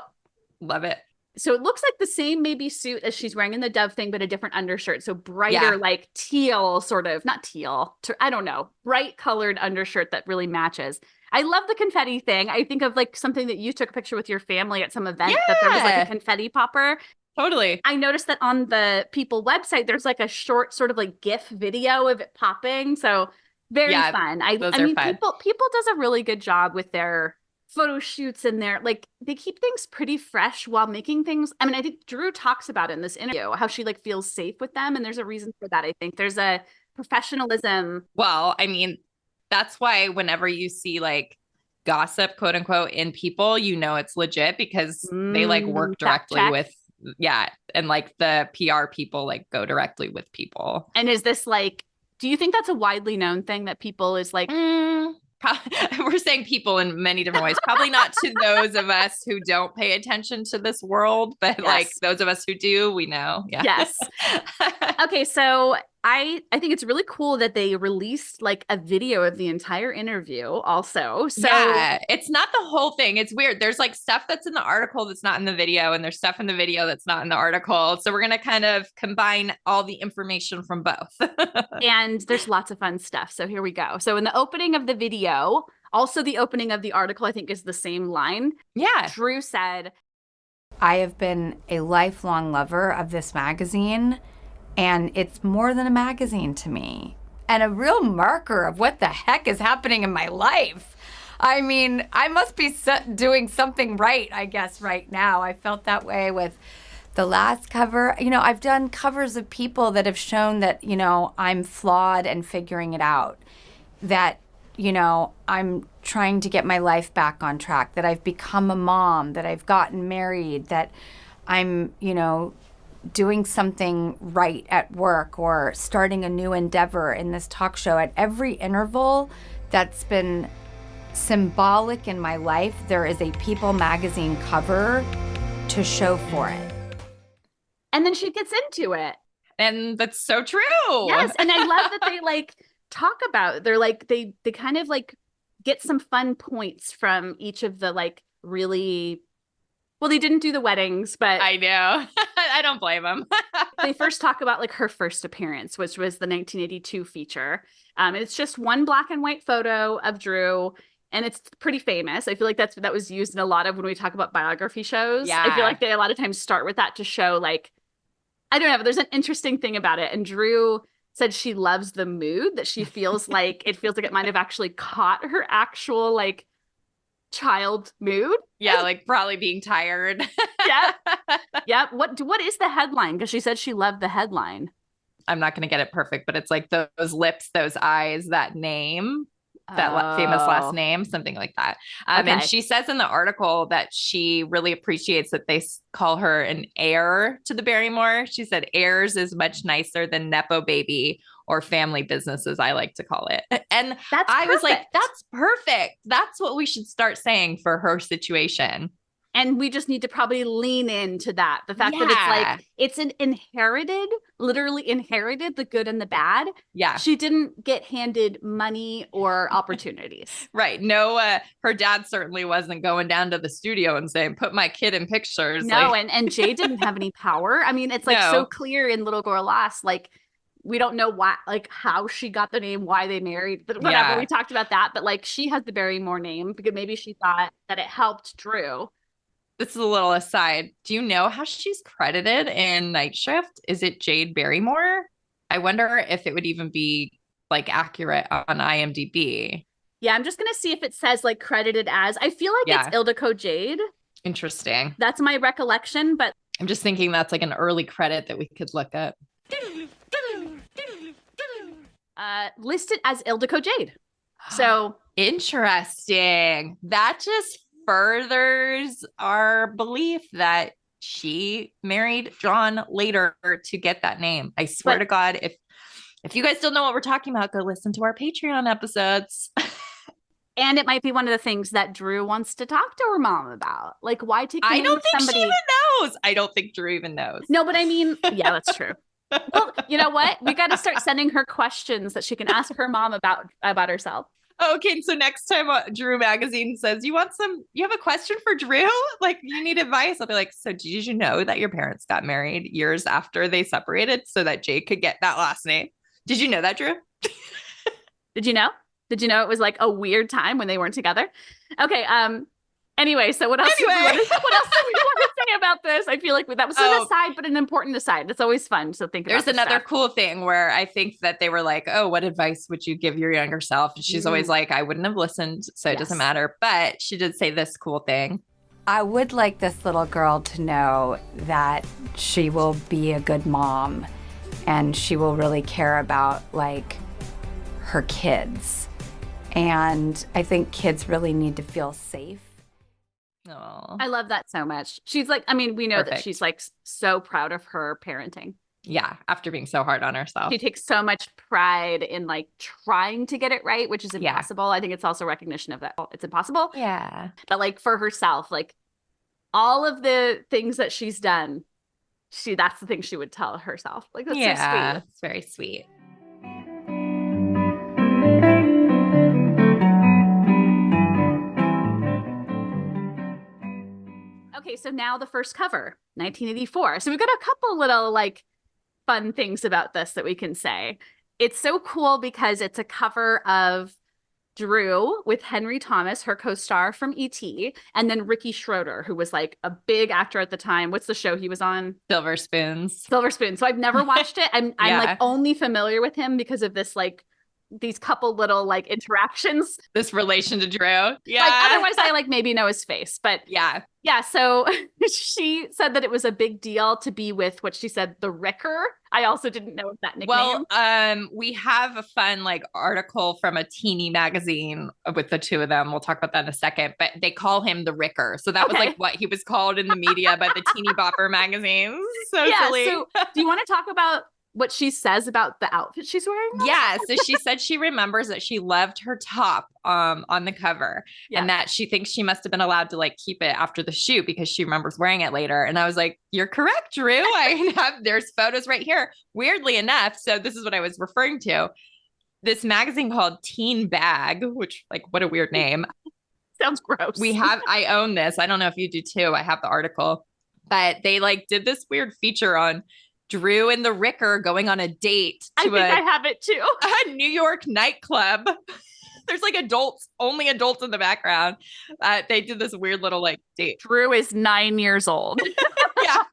Love it. So it looks like the same maybe suit as she's wearing in the Dove thing, but a different undershirt. So brighter, teal, sort of, not teal, I don't know, bright colored undershirt that really matches. I love the confetti thing. I think of something that you took a picture with your family at some event that there was a confetti popper. Totally. I noticed that on the People website, there's a short sort of GIF video of it popping. So very fun. I mean, fun. People does a really good job with their photo shoots and their they keep things pretty fresh while making things. I mean, I think Drew talks about it in this interview, how she feels safe with them. And there's a reason for that. I think there's a professionalism. Well, I mean, That's why whenever you see like gossip, quote unquote, in People, you know it's legit because they like work directly with, and like the PR people like go directly with People. And is this like, do you think that's a widely known thing that People is like? We're saying People in many different ways. Probably not to those of us who don't pay attention to this world, but like those of us who do, we know. Yeah. Yes. Okay, so I think it's really cool that they released like a video of the entire interview also. So yeah, it's not the whole thing. It's weird. There's like stuff that's in the article that's not in the video, and there's stuff in the video that's not in the article. So we're going to kind of combine all the information from both. And there's lots of fun stuff. So here we go. So in the opening of the video, also the opening of the article, I think is the same line. Yeah. Drew said, I have been a lifelong lover of this magazine, and it's more than a magazine to me, and a real marker of what the heck is happening in my life. I mean, I must be doing something right, I guess, right now. I felt that way with the last cover. You know, I've done covers of People that have shown that, you know, I'm flawed and figuring it out, that, you know, I'm trying to get my life back on track, that I've become a mom, that I've gotten married, that I'm, you know, doing something right at work or starting a new endeavor in this talk show. At every interval that's been symbolic in my life, there is a People magazine cover to show for it. And then she gets into it. And that's so true. Yes. And I love that they like talk about, they're like, they kind of like get some fun points from each of the like really, well, they didn't do the weddings, but I know. I don't blame them. They first talk about like her first appearance, which was the 1982 feature. It's just one black and white photo of Drew, and it's pretty famous. I feel like that was used in a lot of when we talk about biography shows. Yeah. I feel like they a lot of times start with that to show like, I don't know, but there's an interesting thing about it. And Drew said she loves the mood, that she feels like it might have actually caught her actual like child mood. Yeah, like probably being tired. Yeah. Yeah. What is the headline? Because she said she loved the headline. I'm not going to get it perfect, but it's like those lips, those eyes, that name, that famous last name, something like that. Okay. And she says in the article that she really appreciates that they call her an heir to the Barrymore. She said heirs is much nicer than Nepo baby or family business, as I like to call it. And I was like, that's perfect. That's what we should start saying for her situation. And we just need to probably lean into that. The fact that it's an literally inherited the good and the bad. Yeah. She didn't get handed money or opportunities. Right. No, her dad certainly wasn't going down to the studio and saying, put my kid in pictures. No, and Jay didn't have any power. I mean, it's like so clear in Little Girl Lost, like, we don't know why, like how she got the name, why they married, whatever. We talked about that, but like she has the Barrymore name because maybe she thought that it helped Drew. This is a little aside. Do you know how she's credited in Night Shift? Is it Jade Barrymore? I wonder if it would even be like accurate on IMDb. Yeah, I'm just gonna see if it says like credited as. I feel like it's Ildiko Jade. Interesting. That's my recollection, but I'm just thinking that's like an early credit that we could look up. Listed as Ildiko Jade. So interesting. That just furthers our belief that she married John later to get that name. I swear to God, if you guys still know what we're talking about, go listen to our Patreon episodes. And it might be one of the things that Drew wants to talk to her mom about. Like, why take? I don't think she even knows. I don't think Drew even knows. No, but I mean, yeah, that's true. Well, you know what? We got to start sending her questions that she can ask her mom about herself. Okay, so next time Drew Magazine says, you have a question for Drew? Like, you need advice? I'll be like, so did you know that your parents got married years after they separated so that Jay could get that last name? Did you know that, Drew? Did you know? Did you know it was like a weird time when they weren't together? Okay, anyway, so what else do we want to say about this? I feel like that was an aside, but an important aside. It's always fun to think about. There's another cool thing where I think that they were like, oh, what advice would you give your younger self? And she's always like, I wouldn't have listened, so it doesn't matter. But she did say this cool thing. I would like this little girl to know that she will be a good mom and she will really care about like her kids. And I think kids really need to feel safe. Oh, I love that so much. She's like, I mean, we know that Perfect. she's like so proud of her parenting. yeah. After being so hard on herself. She takes so much pride in like trying to get it right, which is Yeah. impossible. I think it's also recognition of that it's impossible. Yeah. But like for herself, like all of the things that she's done, that's the thing she would tell herself. Like that's so Yeah. sweet. It's very sweet. Okay, so now the first cover, 1984. So we've got a couple little like fun things about this that we can say. It's so cool because it's a cover of Drew with Henry Thomas, her co-star from E.T., and then Ricky Schroeder, who was like a big actor at the time. What's the show he was on? Silver Spoons. Silver Spoon. So I've never watched it. I'm Yeah. like only familiar with him because of this like these couple little like interactions. This relation to Drew. Yeah. Like otherwise I like maybe know his face, but yeah. yeah, so she said that it was a big deal to be with what she said, the Ricker. I also didn't know that nickname. Well, we have a fun like article from a teeny magazine with the two of them. We'll talk about that in a second, but they call him the Ricker. So that was like what he was called in the media by the teeny bopper magazines. So yeah, silly. so do you want to talk about what she says about the outfit she's wearing? Yeah, so she said she remembers that she loved her top on the cover and that she thinks she must have been allowed to like keep it after the shoot because she remembers wearing it later. And I was like, you're correct, Drew. There's photos right here. Weirdly enough, so this is what I was referring to. This magazine called Teen Bag, which like what a weird name. Sounds gross. I own this. I don't know if you do too. I have the article, but they like did this weird feature on Drew and the Ricker going on a date to I have it too. A New York nightclub. There's like only adults in the background. They did this weird little like date. Drew is 9 years old. Yeah.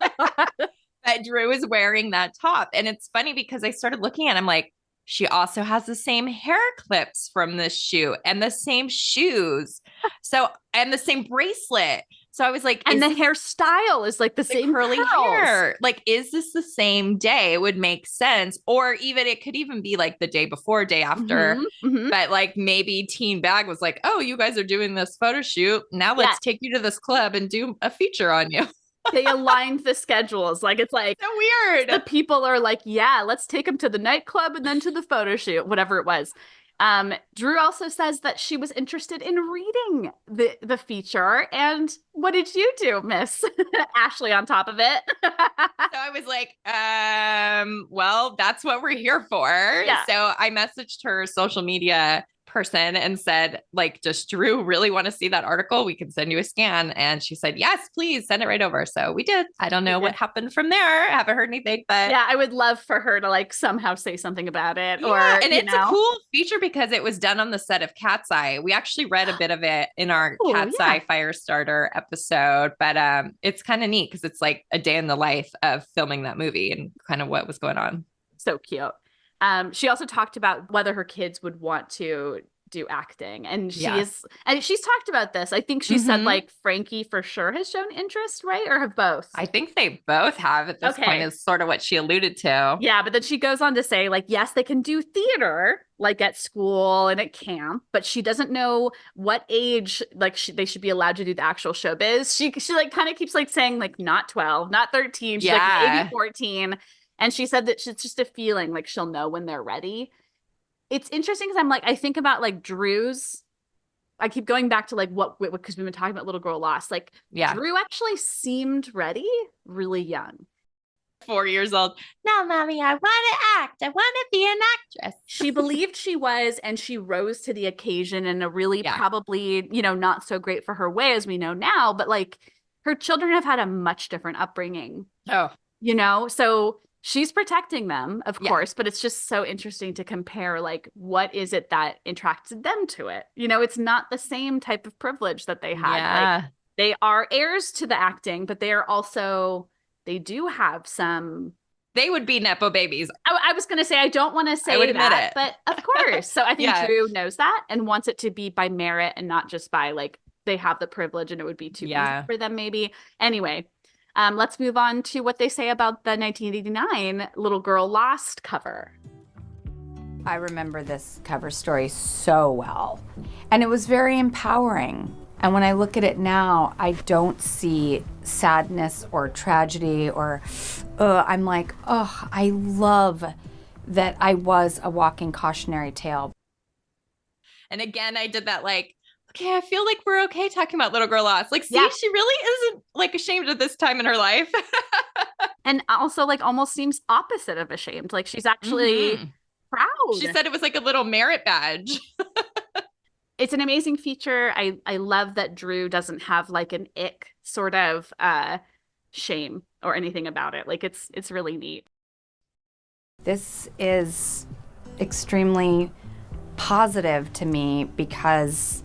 But Drew is wearing that top. And it's funny because I started looking at it, I'm like, she also has the same hair clips from this shoot and the same shoes. So, and the same bracelet. So I was like, and the hairstyle is like the same curly curls. hair. Like, is this the same day? It would make sense. Or even it could even be like the day before, day after. But like maybe Teen Bag was like, oh, you guys are doing this photo shoot. Now let's take you to this club and do a feature on you. They aligned the schedules. Like it's like so weird. The people are like, yeah, let's take them to the nightclub and then to the photo shoot, whatever it was. Drew also says that she was interested in reading the feature. And what did you do, Miss Ashley, on top of it? So I was like, well, that's what we're here for. Yeah. So I messaged her social media person and said, like, does Drew really want to see that article? We can send you a scan. And she said, yes, please send it right over. So we did. I don't know what happened from there. I haven't heard anything, but yeah, I would love for her to like somehow say something about it. Or and it's a cool feature because it was done on the set of Cat's Eye. We actually read a bit of it in our Cat's Eye Firestarter episode, but it's kind of neat because it's like a day in the life of filming that movie and kind of what was going on. So cute. She also talked about whether her kids would want to do acting. And she's talked about this. I think she said like Frankie for sure has shown interest, right? Or have both? I think they both have at this point is sort of what she alluded to. Yeah. But then she goes on to say like, yes, they can do theater like at school and at camp, but she doesn't know what age like they should be allowed to do the actual showbiz. She like kind of keeps like saying like not 12, not 13. She's like maybe 14. And she said that it's just a feeling like she'll know when they're ready. It's interesting because I'm like, I think about like Drew's. I keep going back to like what because we've been talking about Little Girl Lost. Like Drew actually seemed ready really young. 4 years old. No, mommy, I want to act. I want to be an actress. She believed she was, and she rose to the occasion in a really probably, not so great for her way as we know now. But like her children have had a much different upbringing. Oh, so she's protecting them, of course, but it's just so interesting to compare, like, what is it that attracted them to it? It's not the same type of privilege that they had. Yeah. Like, they are heirs to the acting, but they do have some. They would be Nepo babies. I was going to say, I don't want to say that, but of course. So I think Drew knows that and wants it to be by merit and not just by, like, they have the privilege and it would be too easy for them, maybe. Anyway. Let's move on to what they say about the 1989 Little Girl Lost cover. I remember this cover story so well, and it was very empowering. And when I look at it now, I don't see sadness or tragedy or, I'm like, oh, I love that I was a walking cautionary tale. And again, I did that like, okay, I feel like we're okay talking about little girl loss. Like, see, Yeah. she really isn't like ashamed of this time in her life. And also like almost seems opposite of ashamed. Like she's actually proud. She said it was like a little merit badge. It's an amazing feature. I love that Drew doesn't have like an ick sort of shame or anything about it. Like it's really neat. This is extremely positive to me because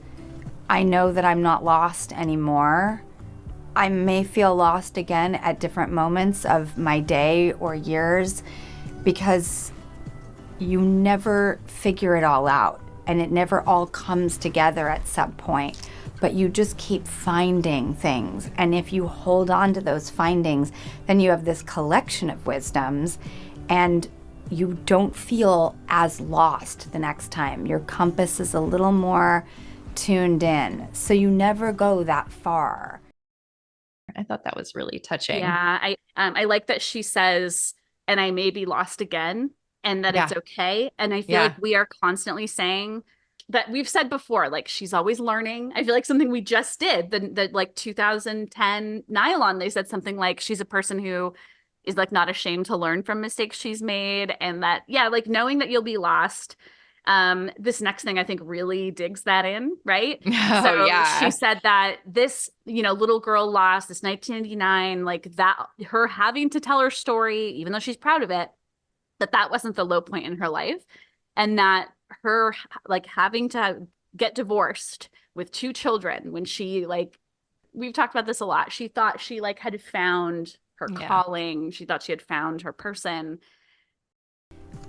I know that I'm not lost anymore. I may feel lost again at different moments of my day or years because you never figure it all out and it never all comes together at some point, but you just keep finding things. And if you hold on to those findings, then you have this collection of wisdoms and you don't feel as lost the next time. Your compass is a little more tuned in, so you never go that far. I thought that was really touching. Yeah, I like that she says, and I may be lost again, and that it's okay. And I feel like we are constantly saying that we've said before, like she's always learning. I feel like something we just did, the like 2010 Nylon, they said something like she's a person who is like not ashamed to learn from mistakes she's made. And that, yeah, like knowing that you'll be lost. This next thing I think really digs that in, right? Oh, yeah. She said that this, little girl lost this 1999, like that, her having to tell her story, even though she's proud of it, that wasn't the low point in her life. And that her like having to get divorced with 2 children when she like, we've talked about this a lot. She thought she like had found her calling. She thought she had found her person.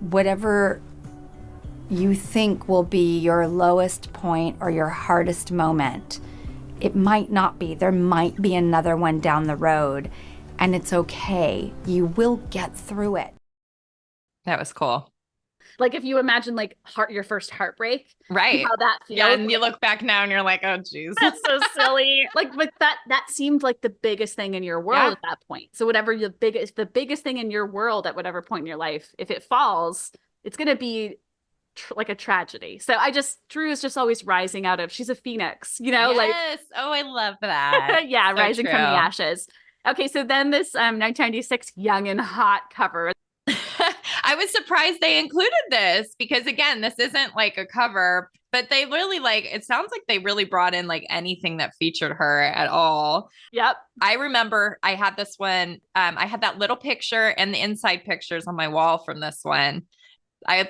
Whatever you think will be your lowest point or your hardest moment, it might not be. There might be another one down the road, and it's okay. You will get through it. That was cool. Like if you imagine like your first heartbreak, right? How that feels. Yeah, and you look back now and you're like, oh, geez, that's so silly. Like that seemed like the biggest thing in your world at that point. So whatever the biggest thing in your world at whatever point in your life, if it falls, it's gonna be like a tragedy. So Drew is just always rising out of. She's a phoenix, Yes. Oh, I love that. Yeah, so rising true. from the ashes. Okay, so then this 1996 Young and Hot cover. I was surprised they included this because again, this isn't like a cover, but they really it sounds like they really brought in like anything that featured her at all. Yep. I remember I had this one. I had that little picture and the inside pictures on my wall from this one. I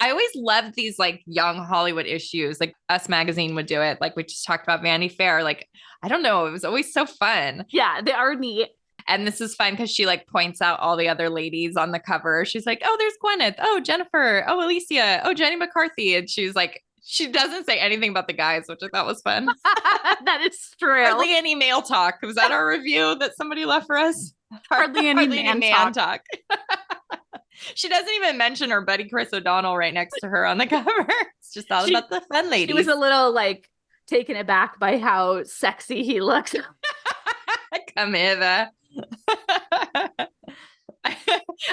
always loved these like young Hollywood issues. Like Us Magazine would do it. Like we just talked about Vanity Fair. Like, I don't know. It was always so fun. Yeah, they are neat. And this is fun because she like points out all the other ladies on the cover. She's like, oh, there's Gwyneth. Oh, Jennifer. Oh, Alicia. Oh, Jenny McCarthy. And she's like, she doesn't say anything about the guys, which I thought was fun. That is true. Hardly any male talk. Was that our review that somebody left for us? Hardly any man talk. She doesn't even mention her buddy Chris O'Donnell right next to her on the cover. It's just all about the fun ladies. She was a little like taken aback by how sexy he looks. Come hither.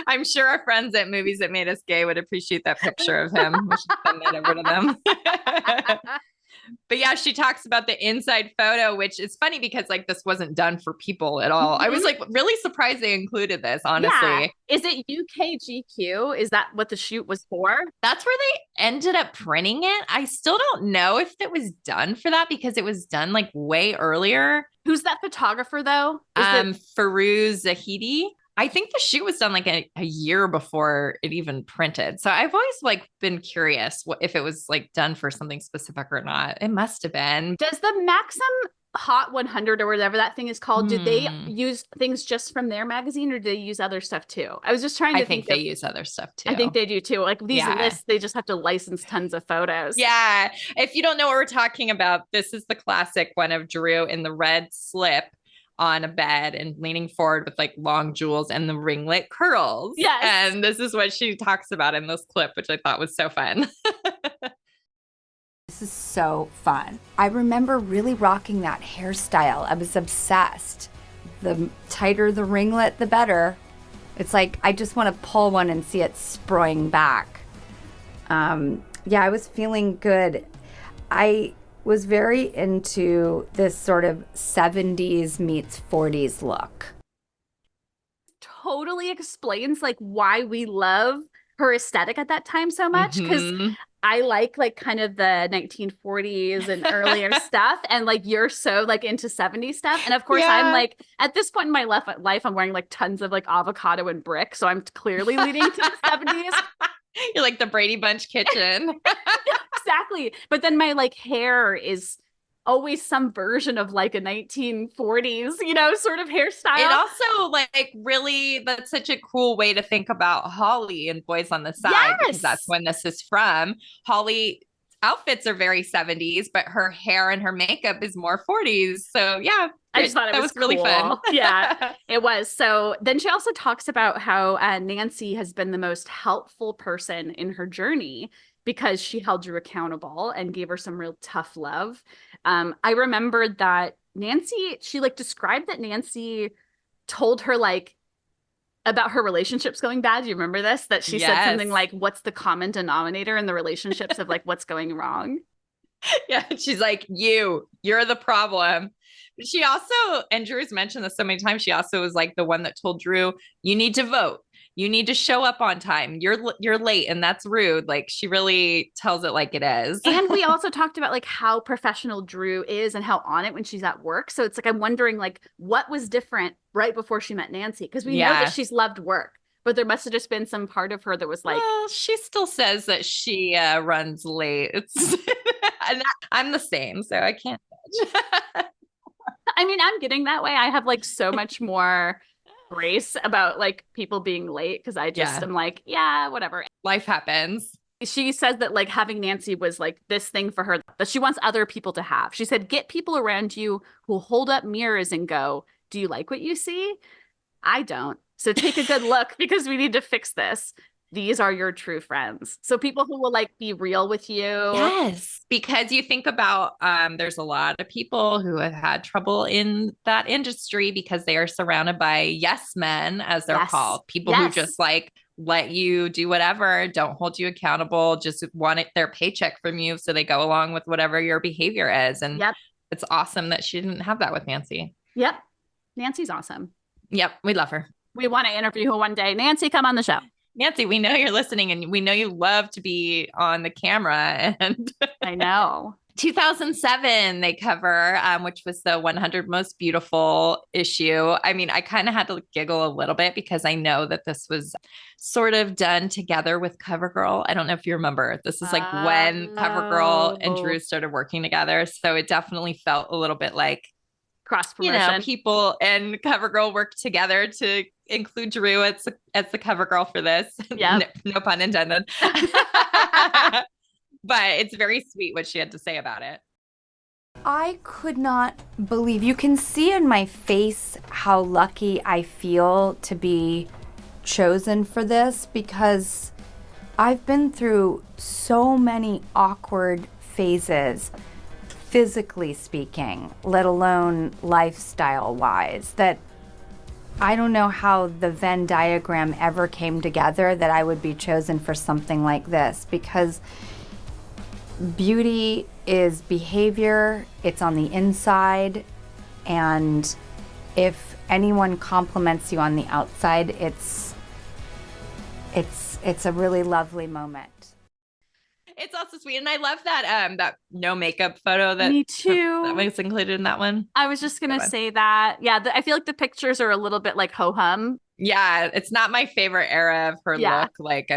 I'm sure our friends at Movies That Made Us Gay would appreciate that picture of him. We should send that over to them. But yeah, she talks about the inside photo, which is funny because like this wasn't done for people at all. I was like really surprised they included this, honestly. Yeah. Is it UKGQ? Is that what the shoot was for? That's where they ended up printing it. I still don't know if it was done for that because it was done like way earlier. Who's that photographer though? Farouz Zahidi. I think the shoot was done like a year before it even printed. So I've always like been curious if it was like done for something specific or not. It must have been. Does the Maxim Hot 100 or whatever that thing is called, did they use things just from their magazine or did they use other stuff too? I was just trying to think they use other stuff too. I think they do too. Like these lists, they just have to license tons of photos. Yeah. If you don't know what we're talking about, this is the classic one of Drew in the red slip on a bed and leaning forward with like long jewels and the ringlet curls. Yes. And this is what she talks about in this clip, which I thought was so fun. This is so fun. I remember really rocking that hairstyle. I was obsessed. The tighter the ringlet, the better. It's like I just want to pull one and see it sproing back. Yeah, I was feeling good. I was very into this sort of 70s meets 40s look. Totally explains like why we love her aesthetic at that time so much, because Mhm. I like kind of the 1940s and earlier stuff, and like you're so like into 70s stuff. And of course I'm Yeah. like, at this point in my life I'm wearing like tons of like avocado and brick, so I'm clearly leading to the 70s. You're like the Brady Bunch kitchen. Exactly. But then my like hair is always some version of like a 1940s, sort of hairstyle. It also like really, that's such a cool way to think about Holly and Boys on the Side, because that's when this is from. Holly outfits are very 70s, but her hair and her makeup is more 40s. So yeah, I just thought it was really fun. Yeah, it was. So then she also talks about how Nancy has been the most helpful person in her journey because she held Drew accountable and gave her some real tough love. I remembered that she like described that Nancy told her like about her relationships going bad. Do you remember this? That she said something like, what's the common denominator in the relationships of like what's going wrong? Yeah, she's like, you're the problem. But she also, and Drew's mentioned this so many times, she also was like the one that told Drew, you need to vote. You need to show up on time. You're late and that's rude. Like she really tells it like it is. And we also talked about like how professional Drew is and how on it when she's at work. So it's like, I'm wondering like what was different right before she met Nancy? Because we know that she's loved work, but there must have just been some part of her that was like, well, she still says that she runs late. And I'm the same, so I can't judge. I mean, I'm getting that way. I have like so much more grace about like people being late because I just am like, yeah, whatever. Life happens. She says that like having Nancy was like this thing for her that she wants other people to have. She said, get people around you who hold up mirrors and go, do you like what you see? I don't. So take a good look because we need to fix this. These are your true friends. So people who will like be real with you. Yes, because you think about there's a lot of people who have had trouble in that industry because they are surrounded by yes men, as they're called. People who just like let you do whatever, don't hold you accountable, just want their paycheck from you. So they go along with whatever your behavior is. And it's awesome that she didn't have that with Nancy. Yep. Nancy's awesome. Yep. We love her. We want to interview her one day. Nancy, come on the show. Nancy, we know you're listening and we know you love to be on the camera. And I know. 2007, they cover, which was the 100 Most Beautiful issue. I mean, I kind of had to giggle a little bit because I know that this was sort of done together with CoverGirl. I don't know if you remember. This is like when CoverGirl and Drew started working together. So it definitely felt a little bit like cross promotion. People and CoverGirl worked together to include Drew as the CoverGirl for this. Yeah, no pun intended. But it's very sweet what she had to say about it. I could not believe, you can see in my face how lucky I feel to be chosen for this, because I've been through so many awkward phases, physically speaking, let alone lifestyle-wise, that I don't know how the Venn diagram ever came together that I would be chosen for something like this, because beauty is behavior, it's on the inside, and if anyone compliments you on the outside, it's a really lovely moment. It's also sweet, and I love that that no makeup photo that me too that was included in that one. I was just gonna say that. Yeah, I feel like the pictures are a little bit like ho hum. Yeah, it's not my favorite era of her look. Like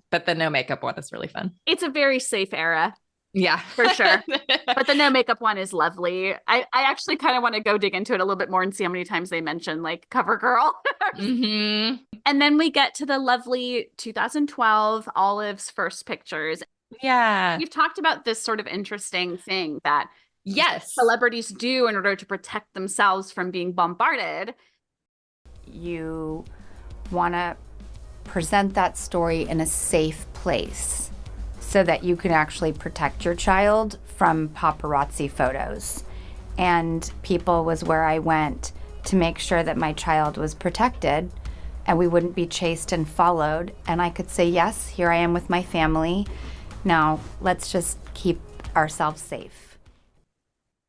but the no makeup one is really fun. It's a very safe era. Yeah, for sure. But the no makeup one is lovely. I actually kind of want to go dig into it a little bit more and see how many times they mention like CoverGirl. Mm-hmm. And then we get to the lovely 2012 Olive's first pictures. Yeah. We've talked about this sort of interesting thing that Yes. Celebrities do in order to protect themselves from being bombarded. You want to present that story in a safe place so that you can actually protect your child from paparazzi photos. And People was where I went to make sure that my child was protected and we wouldn't be chased and followed. And I could say, yes, here I am with my family. Now let's just keep ourselves safe.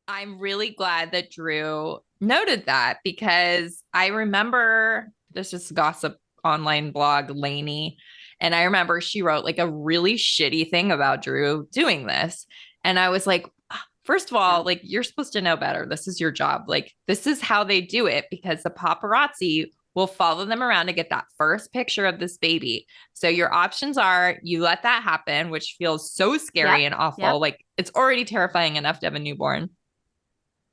I'm really glad that Drew noted that, because I remember this just gossip online blog, Lainey, and I remember she wrote like a really shitty thing about Drew doing this. And I was like, first of all, like, you're supposed to know better. This is your job. Like, this is how they do it, because the paparazzi will follow them around to get that first picture of this baby. So your options are you let that happen, which feels so scary and awful. Like, it's already terrifying enough to have a newborn.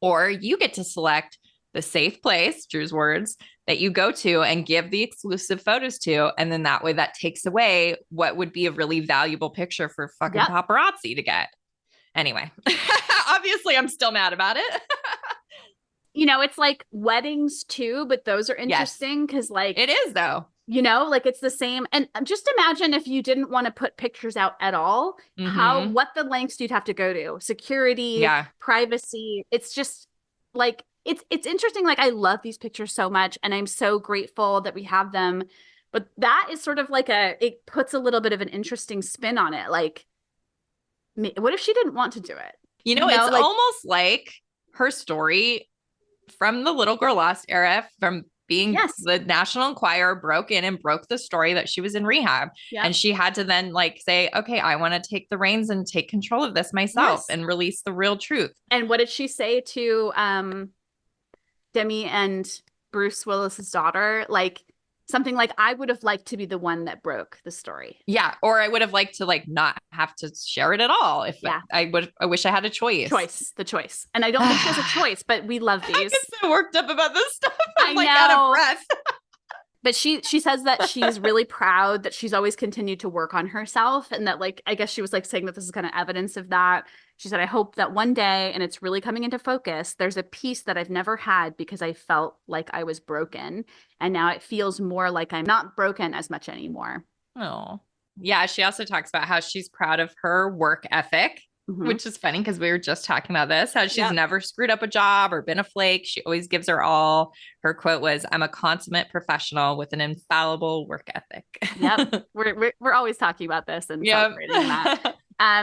Or you get to select the safe place, Drew's words, that you go to and give the exclusive photos to. And then that way that takes away what would be a really valuable picture for fucking paparazzi to get. Anyway, obviously I'm still mad about it. You know, it's like weddings too, but those are interesting because like it is though. You know, like it's the same. And just imagine if you didn't want to put pictures out at all, what the lengths you'd have to go to. Security, privacy. It's just like, it's interesting. Like, I love these pictures so much and I'm so grateful that we have them. But that is sort of like it puts a little bit of an interesting spin on it. Like, what if she didn't want to do it? You know, it's like, almost like her story from the Little Girl Lost era, from being the National Enquirer broke in and broke the story that she was in rehab. And she had to then like say, okay, I want to take the reins and take control of this myself and release the real truth. And what did she say to Demi and Bruce Willis's daughter? Like something like, I would have liked to be the one that broke the story. Yeah. Or I would have liked to like not have to share it at all. If I wish I had a choice. The choice. And I don't think she has a choice, but we love these. I get so worked up about this stuff. I'm like out of breath. But she says that she's really proud that she's always continued to work on herself. And that like, I guess she was like saying that this is kind of evidence of that. She said, I hope that one day, and it's really coming into focus, there's a piece that I've never had because I felt like I was broken. And now it feels more like I'm not broken as much anymore. Oh, yeah. She also talks about how she's proud of her work ethic, which is funny because we were just talking about this, how she's never screwed up a job or been a flake. She always gives her all. Her quote was, I'm a consummate professional with an infallible work ethic. Yep. We're always talking about this and celebrating that.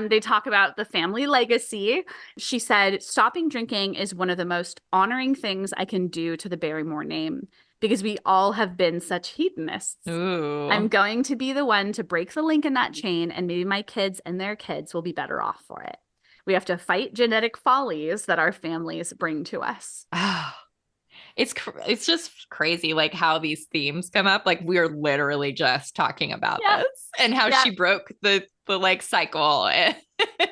They talk about the family legacy. She said, stopping drinking is one of the most honoring things I can do to the Barrymore name because we all have been such hedonists. Ooh. I'm going to be the one to break the link in that chain, and maybe my kids and their kids will be better off for it. We have to fight genetic follies that our families bring to us. It's just crazy, like how these themes come up. Like we're literally just talking about this and how she broke the like cycle.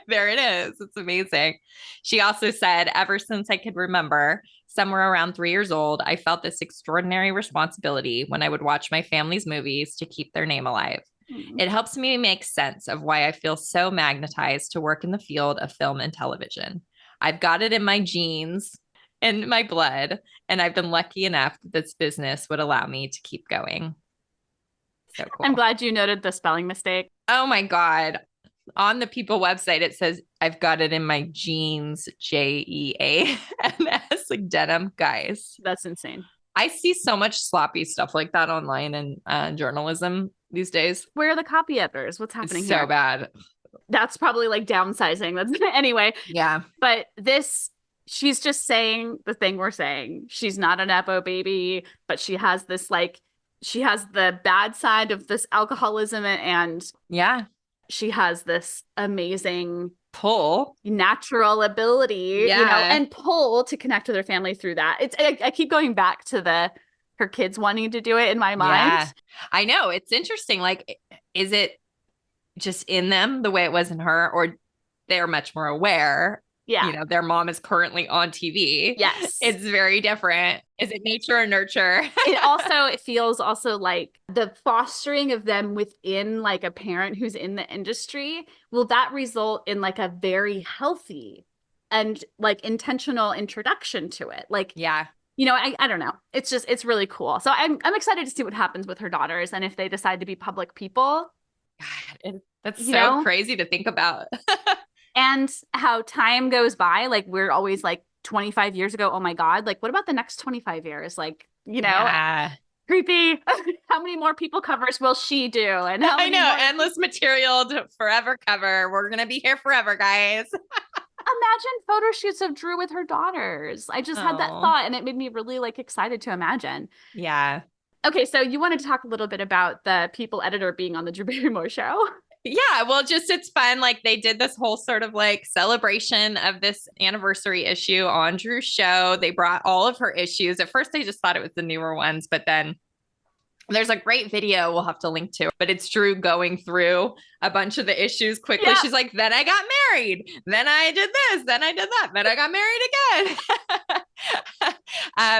There it is. It's amazing. She also said, ever since I could remember, somewhere around 3 years old, I felt this extraordinary responsibility when I would watch my family's movies to keep their name alive. It helps me make sense of why I feel so magnetized to work in the field of film and television. I've got it in my genes and my blood, and I've been lucky enough that this business would allow me to keep going. So cool. I'm glad you noted the spelling mistake. Oh my God. On the People website, it says, I've got it in my jeans, JEANS, like denim, guys. That's insane. I see so much sloppy stuff like that online and journalism these days. Where are the copy editors? What's happening it's here? So bad. That's probably like downsizing. That's anyway. Yeah. But she's just saying the thing we're saying. She's not an Nepo baby, but she has this like, she has the bad side of this alcoholism and she has this amazing pull, natural ability, you know, and pull to connect with her family through that. I keep going back to her kids wanting to do it in my mind. Yeah. I know. It's interesting. Like, is it just in them the way it was in her, or they're much more aware? Yeah. You know, their mom is currently on TV. Yes. It's very different. Is it nature or nurture? It feels also like the fostering of them within like a parent who's in the industry. Will that result in like a very healthy and like intentional introduction to it. Like, Yeah. you know, I don't know. It's really cool. So I'm excited to see what happens with her daughters and if they decide to be public people. God, that's You so know? crazy to think about. And how time goes by. Like we're always like 25 years ago. Oh my God. Like what about the next 25 years? Like, you know, Yeah. creepy. How many more people covers will she do? And how I many know, more... endless material to forever cover. We're going to be here forever, guys. Imagine photo shoots of Drew with her daughters. I just had that thought and it made me really like excited to imagine. Yeah. Okay, so you wanted to talk a little bit about the People editor being on the Drew Barrymore show. Yeah, well, just it's fun. Like they did this whole sort of like celebration of this anniversary issue on Drew's show. They brought all of her issues. At first, I just thought it was the newer ones, but then there's a great video we'll have to link to, but it's Drew going through a bunch of the issues quickly. Yeah. She's like, then I got married. Then I did this. Then I did that. Then I got married again.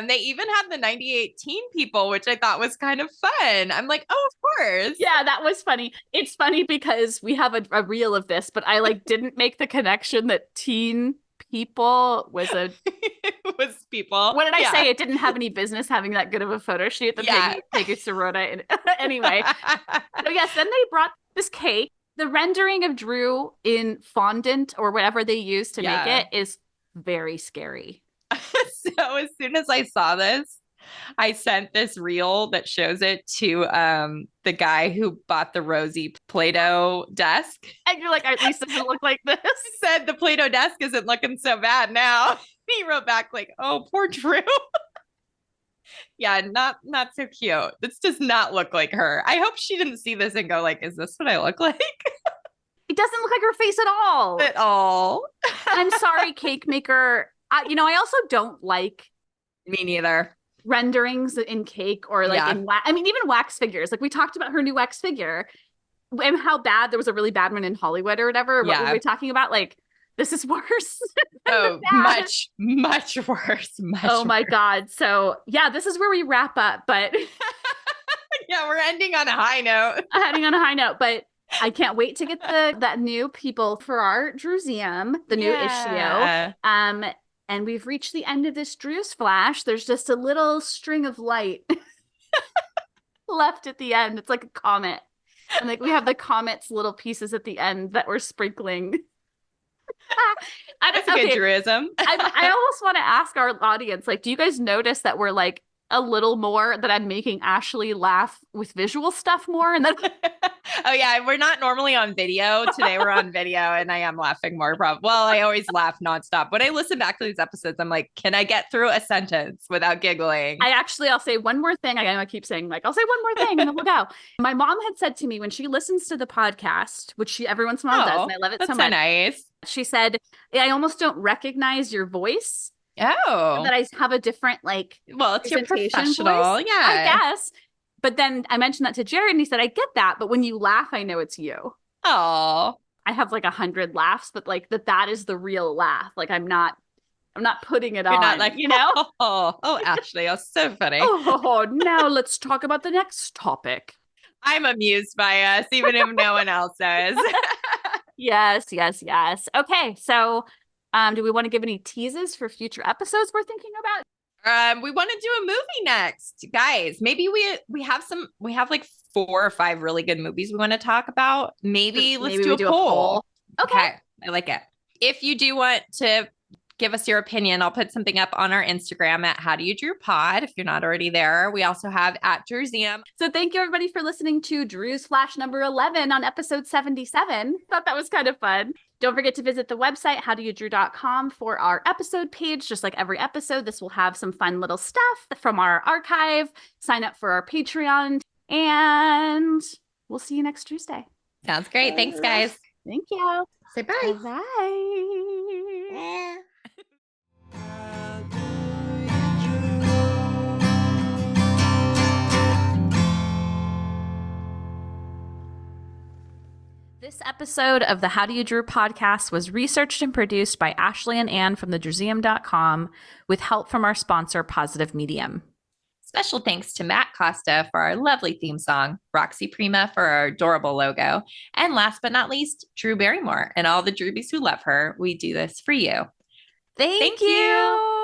They even had the 98 teen people, which I thought was kind of fun. I'm like, oh, of course. Yeah, that was funny. It's funny because we have a reel of this, but I like didn't make the connection that teen people was a was people. What did I say? It didn't have any business having that good of a photo shoot. The Peggy Sirota. Anyway, so yes, then they brought this cake. The rendering of Drew in fondant or whatever they used to make it is very scary. So as soon as I saw this, I sent this reel that shows it to the guy who bought the Rosie Play-Doh desk. And you're like, at least it doesn't look like this. He said the Play-Doh desk isn't looking so bad now. He wrote back like, oh, poor Drew. Yeah, not so cute. This does not look like her. I hope she didn't see this and go like, is this what I look like? It doesn't look like her face at all. At all. I'm sorry, cake maker. I also don't like me neither. Renderings in cake or like in wax. I mean, even wax figures. Like we talked about her new wax figure and how bad there was a really bad one in Hollywood or whatever. What were we talking about? Like, this is worse. Oh, much worse. Oh my God. So yeah, this is where we wrap up. But yeah, we're ending on a high note. But I can't wait to get that new people for our Drewseum, the new issue. And we've reached the end of this Drewsflash. There's just a little string of light left at the end. It's like a comet. And like we have the comet's little pieces at the end that we're sprinkling. That's a good Drewism. I almost want to ask our audience, like, do you guys notice that we're like a little more that I'm making Ashley laugh with visual stuff more? And then oh yeah, we're not normally on video. Today we're on video and I am laughing more. Well, I always laugh nonstop. When I listen back to these episodes, I'm like, can I get through a sentence without giggling? I'll say one more thing. I keep saying like, I'll say one more thing and then we'll go. My mom had said to me when she listens to the podcast, which she every once in a while does, and I love it so much. Nice. She said, I almost don't recognize your voice. Oh. That I have a different like it's your professional voice, I guess. But then I mentioned that to Jared and he said, I get that, but when you laugh, I know it's you. Oh. I have like 100 laughs, but like that is the real laugh. Like I'm not putting it on. Not like, oh, Ashley, you're so funny. Now let's talk about the next topic. I'm amused by us, even if no one else is. Yes. Okay, so do we want to give any teases for future episodes we're thinking about? We want to do a movie next, guys. Maybe we have like 4 or 5 really good movies we want to talk about. Maybe let's do a poll. Okay, I like it. If you do want to give us your opinion, I'll put something up on our Instagram at How Do You Drew Pod if you're not already there. We also have at Drewsmuseum. So thank you everybody for listening to Drewsflash number 11 on episode 77. Thought that was kind of fun. Don't forget to visit the website, howdoyoudrew.com, for our episode page. Just like every episode, this will have some fun little stuff from our archive. Sign up for our Patreon, and we'll see you next Tuesday. Sounds great. Thanks, guys. Thank you. Say bye. Bye. This episode of the How Do You Drew podcast was researched and produced by Ashley and Ann from thedrewsmuseum.com with help from our sponsor, Positive Medium. Special thanks to Matt Costa for our lovely theme song, Roxy Prima for our adorable logo, and last but not least, Drew Barrymore and all the Drewbies who love her. We do this for you. Thank you.